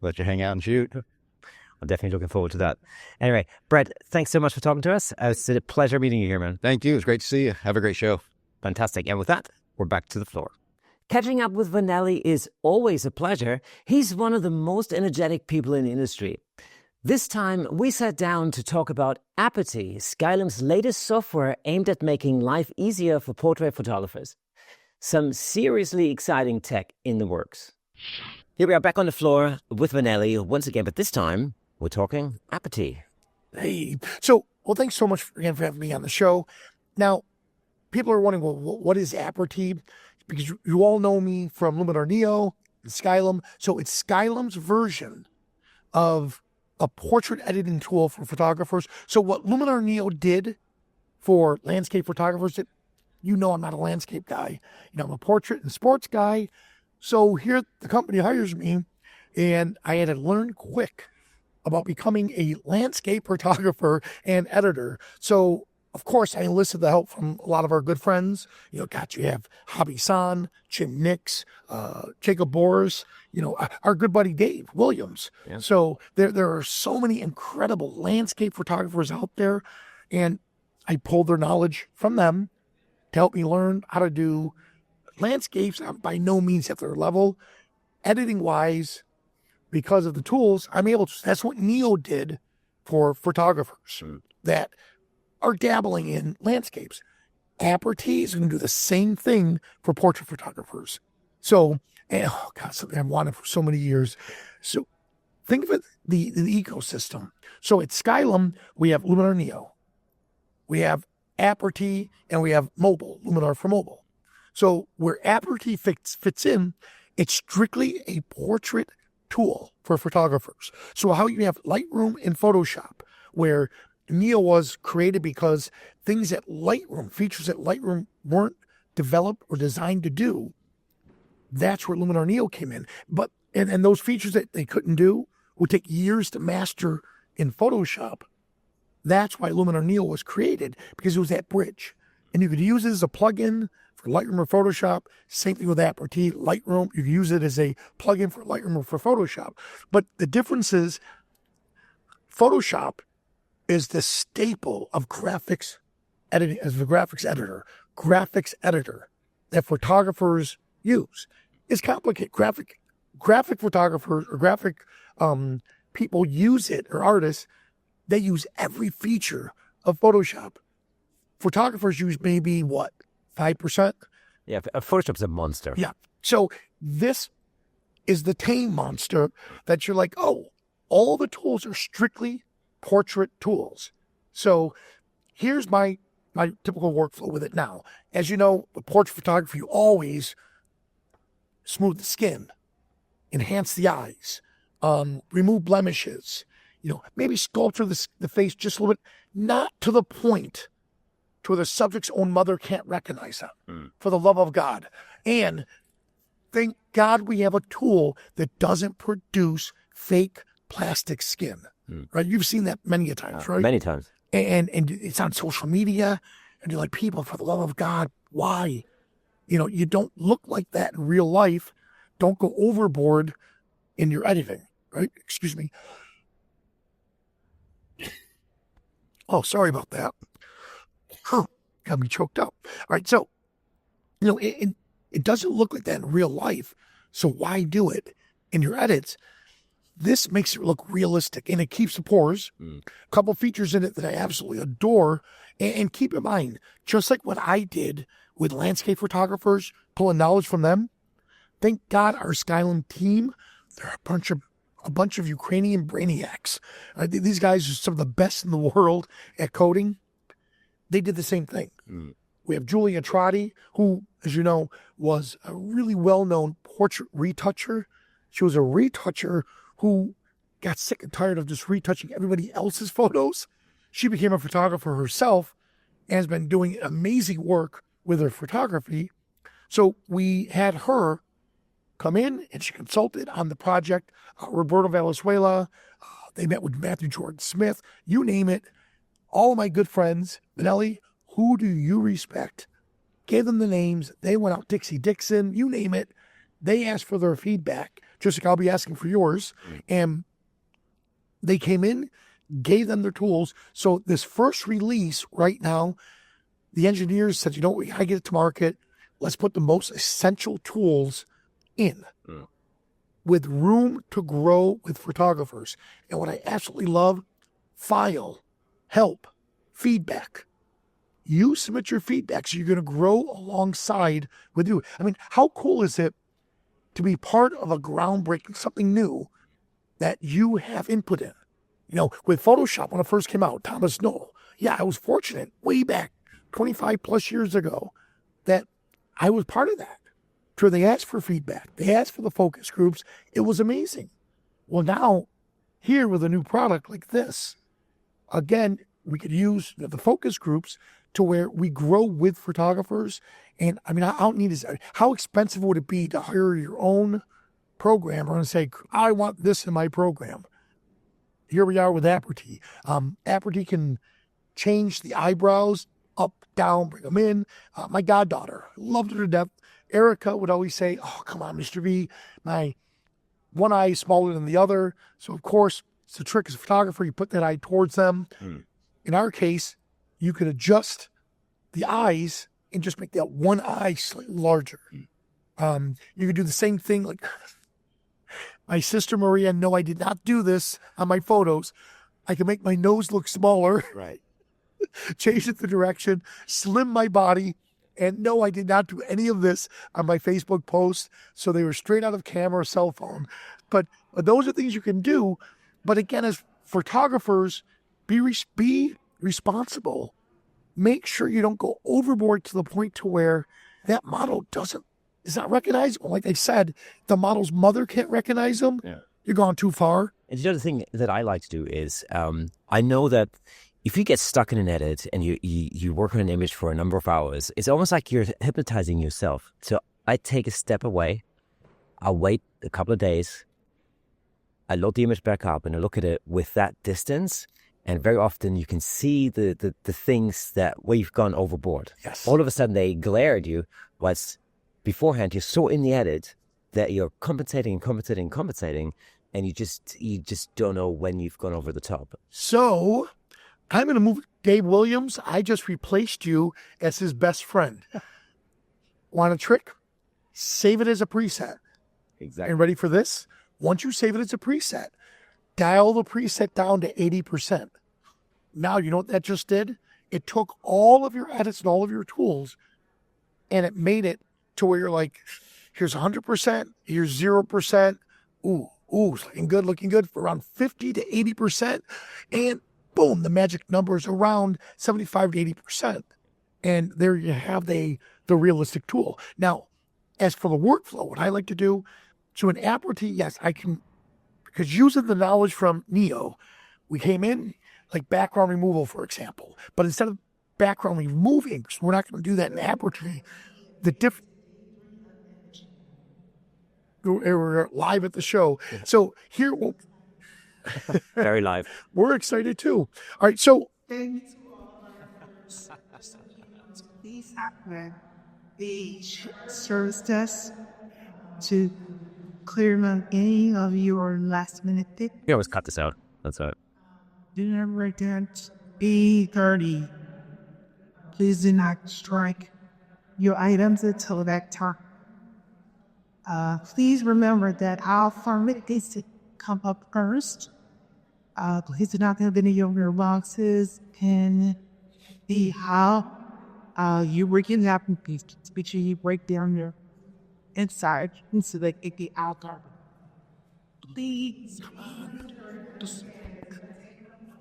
let you hang out and shoot. I'm definitely looking forward to that. Anyway, Brett, thanks so much for talking to us. It's a pleasure meeting you here, man. Thank you. It's great to see you. Have a great show. Fantastic. And with that, we're back to the floor. Catching up with Vanelli is always a pleasure. He's one of the most energetic people in the industry. This time, we sat down to talk about Apathy, Skylum's latest software aimed at making life easier for portrait photographers. Some seriously exciting tech in the works. Here we are back on the floor with Vanelli once again, but this time, we're talking Apathy. Hey, thanks so much again for having me on the show. Now, people are wondering, well, what is Apathy? Because you all know me from Luminar Neo and Skylum. So it's Skylum's version of a portrait editing tool for photographers. So what Luminar Neo did for landscape photographers, I'm not a landscape guy. I'm a portrait and sports guy. So here the company hires me, and I had to learn quick about becoming a landscape photographer and editor. So of course, I enlisted the help from a lot of our good friends. You have Hobby San, Jim Nix, Jacob Boris, our good buddy Dave Williams. Yeah. So there are so many incredible landscape photographers out there, and I pulled their knowledge from them to help me learn how to do landscapes. I'm by no means at their level, editing-wise, because of the tools, I'm able to. That's what Neo did for photographers that are dabbling in landscapes. Apathy is going to do the same thing for portrait photographers. So, something I've wanted for so many years. So think of it, the ecosystem. So at Skylum, we have Luminar Neo, we have Apathy, and we have mobile, Luminar for mobile. So where Apathy fits in, it's strictly a portrait tool for photographers. So how you have Lightroom and Photoshop, where Neo was created because features that Lightroom weren't developed or designed to do, that's where Luminar Neo came in. But and those features that they couldn't do would take years to master in Photoshop. That's why Luminar Neo was created, because it was that bridge. And you could use it as a plugin for Lightroom or Photoshop. Same thing with Apathy, Lightroom. You can use it as a plugin for Lightroom or for Photoshop. But the difference is Photoshop is the staple of graphics editing, as the graphics editor that photographers use. It's complicated. Graphic photographers or graphic people use it, or artists, they use every feature of Photoshop. Photographers use maybe 5%? Yeah, Photoshop's a monster. Yeah. So this is the tame monster that you're like, oh, all the tools are strictly portrait tools. So here's my typical workflow with it now. As you know, with portrait photography, you always smooth the skin, enhance the eyes, remove blemishes, maybe sculpture the face just a little bit, not to the point to where the subject's own mother can't recognize them, for the love of God. And thank God we have a tool that doesn't produce fake plastic skin. Right? You've seen that many a times, right? Many times. And it's on social media, and you're like, people, for the love of God, why? You don't look like that in real life. Don't go overboard in your editing, right? Excuse me. Oh, sorry about that. Got me choked up. All right, so, it doesn't look like that in real life, so why do it in your edits? This makes it look realistic, and it keeps the pores. A couple features in it that I absolutely adore, and keep in mind, just like what I did with landscape photographers, pulling knowledge from them, thank God our Skylum team, they're a bunch of Ukrainian brainiacs. These guys are some of the best in the world at coding. They did the same thing. We have Julia Trotti, who, as you know, was a really well-known portrait retoucher. She was a retoucher who got sick and tired of just retouching everybody else's photos. She became a photographer herself and has been doing amazing work with her photography. So we had her come in and she consulted on the project. Roberto Valenzuela, they met with Matthew Jordan Smith, you name it. All of my good friends, Vanelli, who do you respect? Gave them the names. They went out, Dixie Dixon, you name it. They asked for their feedback, just like I'll be asking for yours. And they came in, gave them their tools. So this first release right now, the engineers said, we got to get it to market. Let's put the most essential tools in with room to grow with photographers. And what I absolutely love, file, help, feedback. You submit your feedback, so you're going to grow alongside with you. I mean, how cool is it to be part of a groundbreaking, something new that you have input in? With Photoshop, when it first came out, Thomas Knoll, I was fortunate way back 25 plus years ago that I was part of that. Sure, they asked for feedback. They asked for the focus groups. It was amazing. Well, now, here with a new product like this, again, we could use the focus groups to where we grow with photographers. And I don't need this. How expensive would it be to hire your own programmer and say, I want this in my program? Here we are with Aperty. Aperty can change the eyebrows up, down, bring them in. My goddaughter, loved her to death. Erica would always say, oh, come on, Mr. V, my one eye is smaller than the other. So, of course, it's the trick as a photographer. You put that eye towards them. In our case, you could adjust the eyes and just make that one eye slightly larger. You could do the same thing. Like my sister Maria, no, I did not do this on my photos. I can make my nose look smaller. Right. Change the direction, slim my body. And no, I did not do any of this on my Facebook posts. So they were straight out of camera or cell phone. But those are things you can do. But again, as photographers, be responsible. Make sure you don't go overboard to the point to where that model is not recognizable. Like they said, the model's mother can't recognize them. Yeah. You're going too far. And the other thing that I like to do is I know that if you get stuck in an edit and you work on an image for a number of hours, it's almost like you're hypnotizing yourself. So I take a step away. I'll wait a couple of days. I load the image back up and I look at it with that distance. And very often you can see the things where you've gone overboard. Yes. All of a sudden they glare at you, whilst beforehand you're so in the edit that you're compensating, and you just don't know when you've gone over the top. So I'm going to move Dave Williams. I just replaced you as his best friend. Want a trick? Save it as a preset. Exactly. And ready for this? Once you save it as a preset, dial the preset down to 80%. Now, you know what that just did? It took all of your edits and all of your tools, and it made it to where you're like, here's 100%, here's 0%. Ooh, looking good for around 50 to 80%. And boom, the magic number is around 75 to 80%. And there you have the realistic tool. Now, as for the workflow, what I like to do, so in Aperty, yes, I can, because using the knowledge from Neo, we came in like background removal, for example. But instead of background removing, because we're not going to do that in Aperty, we're live at the show. Yeah. So here we'll very live. We're excited too. All right, so the service desk to clear up any of your last minute things. You always cut this out. That's it. Do not write down B30. Please do not strike your items until that time. Please remember that our format needs to come up first. Please do not have any of your boxes and the how you break it up in pieces. Make sure you break down your inside so that it get out garbage. Please.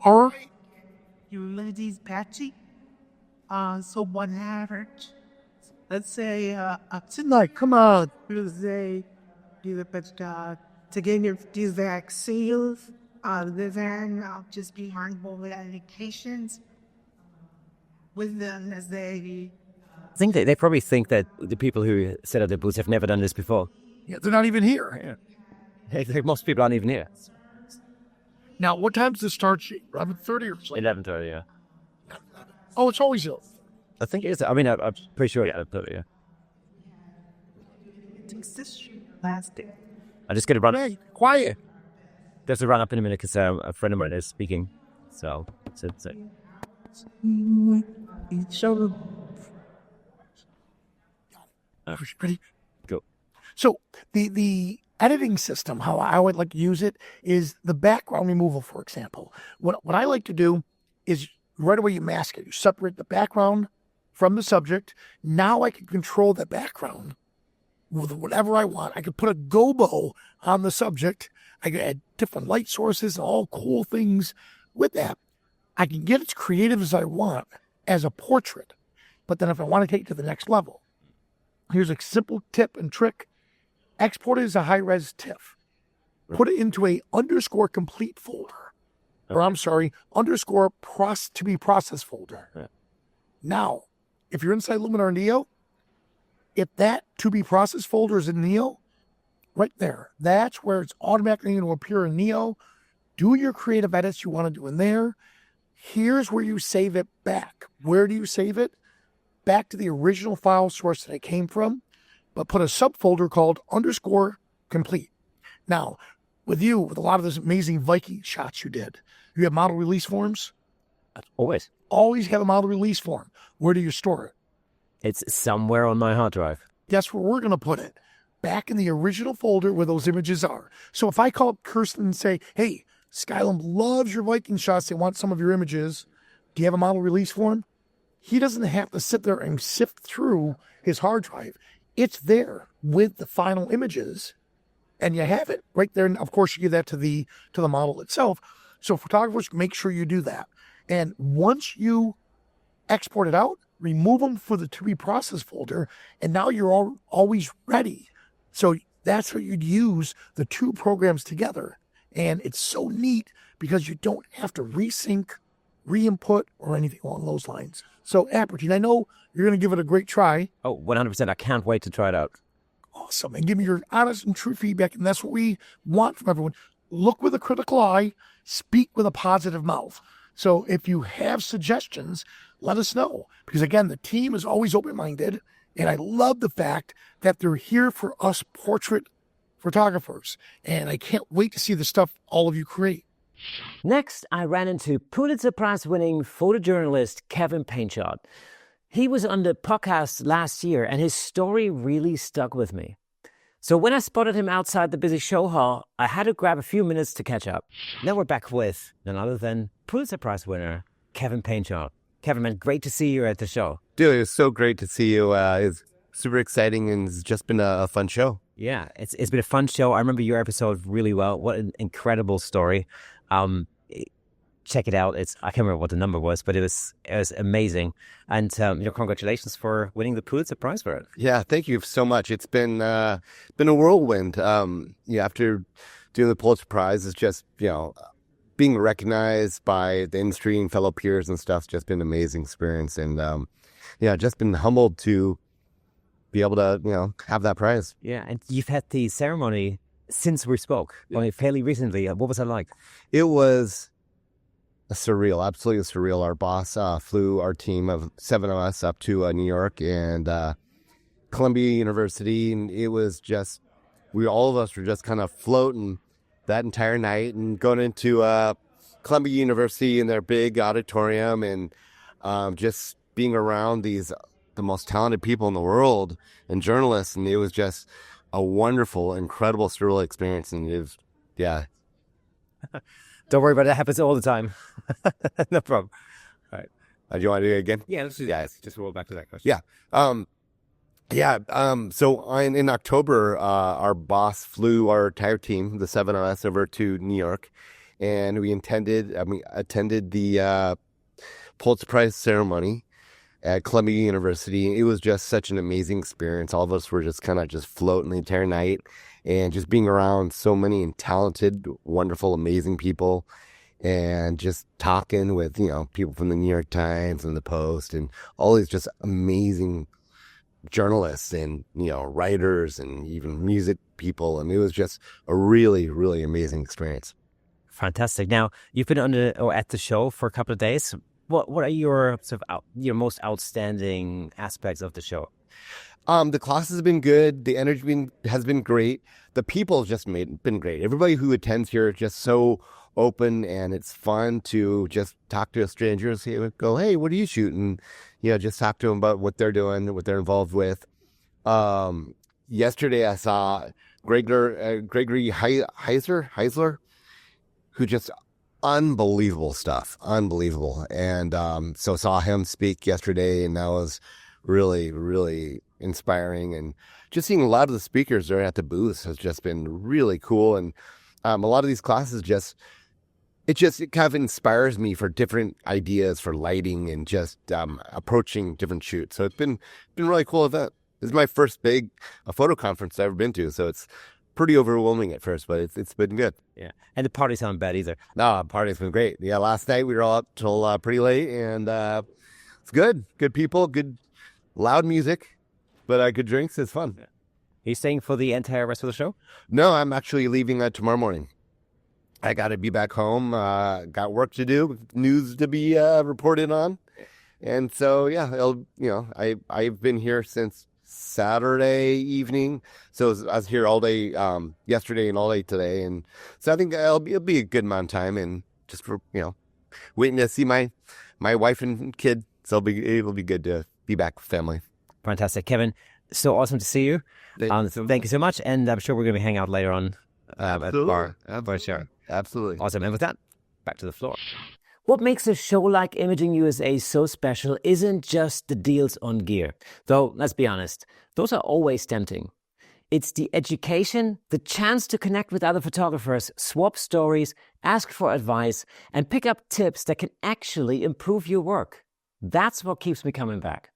All right. You remember these patchy? So what average? Let's say tonight, come on, Tuesday, to get your these vaccines, then I'll just be mindful with medications with them as they. I think they probably think that the people who set up the booths have never done this before. Yeah, they're not even here. Most people aren't even here. Now, what time's the start sheet? 11:30 or something? 11:30, yeah. Oh, it's always ill. I think it is. I mean, I'm pretty sure. Yeah, 11:30, yeah. Last day. I just get to run. Hey, quiet. There's a run up in a minute because a friend of mine is speaking. So. Show them. Ready? Go. So the editing system, how I would like to use it, is the background removal, for example. What I like to do is right away you mask it. You separate the background from the subject. Now I can control the background with whatever I want. I could put a gobo on the subject. I could add different light sources and all cool things with that. I can get as creative as I want as a portrait. But then if I want to take it to the next level, here's a simple tip and trick. Export it as a high-res TIFF. Put it into a underscore complete folder. Or I'm sorry, underscore to be processed folder. Yeah. Now, if you're inside Luminar Neo, if that to be processed folder is in Neo, right there, that's where it's automatically going to appear in Neo. Do your creative edits you want to do in there. Here's where you save it back. Where do you save it? Back to the original file source that it came from, but put a subfolder called underscore complete. Now, with a lot of those amazing Viking shots you did, you have model release forms? Always. Always have a model release form. Where do you store it? It's somewhere on my hard drive. Guess where we're going to put it? Back in the original folder where those images are. So if I call up Kirsten and say, hey, Skylum loves your Viking shots. They want some of your images. Do you have a model release form? He doesn't have to sit there and sift through his hard drive. It's there with the final images, and you have it right there. And of course, you give that to the model itself. So photographers, make sure you do that. And once you export it out, remove them for the to be processed folder, and now you're always ready. So that's how you'd use the two programs together. And it's so neat because you don't have to resync, re-input, or anything along those lines. So, Appertine, I know you're going to give it a great try. Oh, 100%. I can't wait to try it out. Awesome. And give me your honest and true feedback. And that's what we want from everyone. Look with a critical eye, speak with a positive mouth. So if you have suggestions, let us know. Because, again, the team is always open-minded. And I love the fact that they're here for us portrait photographers. And I can't wait to see the stuff all of you create. Next, I ran into Pulitzer Prize-winning photojournalist Kevin Painchaud. He was on the podcast last year, and his story really stuck with me. So when I spotted him outside the busy show hall, I had to grab a few minutes to catch up. Now we're back with none other than Pulitzer Prize winner Kevin Painchaud. Kevin, man, great to see you at the show. Dude, it's so great to see you. It's super exciting, and it's just been a fun show. Yeah, it's been a fun show. I remember your episode really well. What an incredible story. Check it out. I can't remember what the number was, but it was amazing. And congratulations for winning the Pulitzer Prize for it. Yeah, thank you so much. It's been a whirlwind. After doing the Pulitzer Prize, it's just being recognized by the industry and fellow peers and stuff's just been an amazing experience. And just been humbled to be able to have that prize. Yeah, and you've had the ceremony since we spoke, only fairly recently. What was that like? It was surreal, absolutely surreal. Our boss flew our team of 7 of us up to New York, and Columbia University, and it was just all of us were just kind of floating that entire night and going into Columbia University in their big auditorium and just being around the most talented people in the world and journalists, and it was just a wonderful, incredible, surreal experience. And it was, yeah. Don't worry about it. It happens all the time. No problem. All right. Do you want to do it again? Yeah, let's just roll back to that question. Yeah. So in October, our boss flew our entire team, the 7 of us, over to New York, and we attended the Pulitzer Prize ceremony at Columbia University. It was just such an amazing experience. All of us were just kind of just floating the entire night and just being around so many talented, wonderful, amazing people and just talking with, people from the New York Times and the Post and all these just amazing journalists and, writers and even music people. And it was just a really, really amazing experience. Fantastic. Now, you've been at the show for a couple of days. What are your your most outstanding aspects of the show? The classes have been good. The energy has been great. The people have just been great. Everybody who attends here is just so open, and it's fun to just talk to a stranger and go, hey, what are you shooting? Just talk to them about what they're doing, what they're involved with. Yesterday I saw Gregory Heisler, who just unbelievable stuff, unbelievable. And so saw him speak yesterday, and that was really, really inspiring. And just seeing a lot of the speakers there at the booth has just been really cool. And a lot of these classes it kind of inspires me for different ideas for lighting and just approaching different shoots. So it's been really cool event. This is my first big photo conference I've ever been to, so it's pretty overwhelming at first, but it's been good. Yeah, and the parties aren't bad either. No, the party's been great. Yeah, last night we were all up till pretty late, and it's good. Good people, good loud music, but good drinks. It's fun. Yeah. Are you staying for the entire rest of the show? No, I'm actually leaving tomorrow morning. I got to be back home. Got work to do, news to be reported on, and so yeah, I've been here since Saturday evening, so I was here all day yesterday and all day today, and so I think it'll be a good amount of time, and just for waiting to see my wife and kid. So it'll be good to be back with family. Fantastic, Kevin. So awesome to see you. Thank you so much, and I'm sure we're going to be hanging out later on at the bar. Absolutely. Awesome. And with that, back to the floor. What makes a show like Imaging USA so special isn't just the deals on gear. Though, let's be honest, those are always tempting. It's the education, the chance to connect with other photographers, swap stories, ask for advice, and pick up tips that can actually improve your work. That's what keeps me coming back.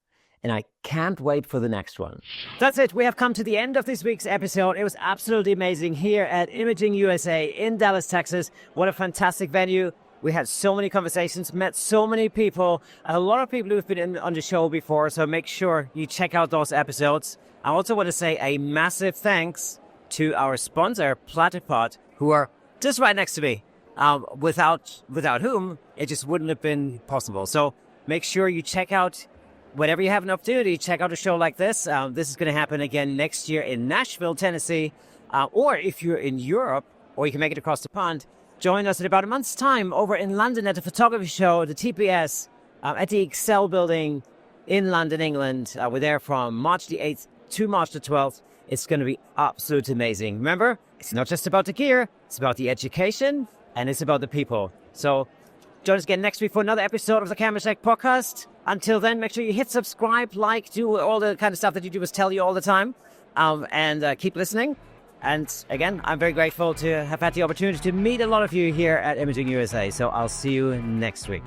And I can't wait for the next one. That's it. We have come to the end of this week's episode. It was absolutely amazing here at Imaging USA in Dallas, Texas. What a fantastic venue. We had so many conversations, met so many people, a lot of people who've been on the show before, so make sure you check out those episodes. I also want to say a massive thanks to our sponsor, Platypod, who are just right next to me, without whom it just wouldn't have been possible. So make sure you check out, whenever you have an opportunity, check out a show like this. This is going to happen again next year in Nashville, Tennessee, or if you're in Europe, or you can make it across the pond, join us in about a month's time over in London at the photography show, the TPS, at the Excel building in London, England. We're there from March the 8th to March the 12th. It's going to be absolutely amazing. Remember, it's not just about the gear, it's about the education, and it's about the people. So join us again next week for another episode of the Camera Shack podcast. Until then, make sure you hit subscribe, like, do all the kind of stuff that YouTubers tell you all the time, and keep listening. And again, I'm very grateful to have had the opportunity to meet a lot of you here at Imaging USA. So I'll see you next week.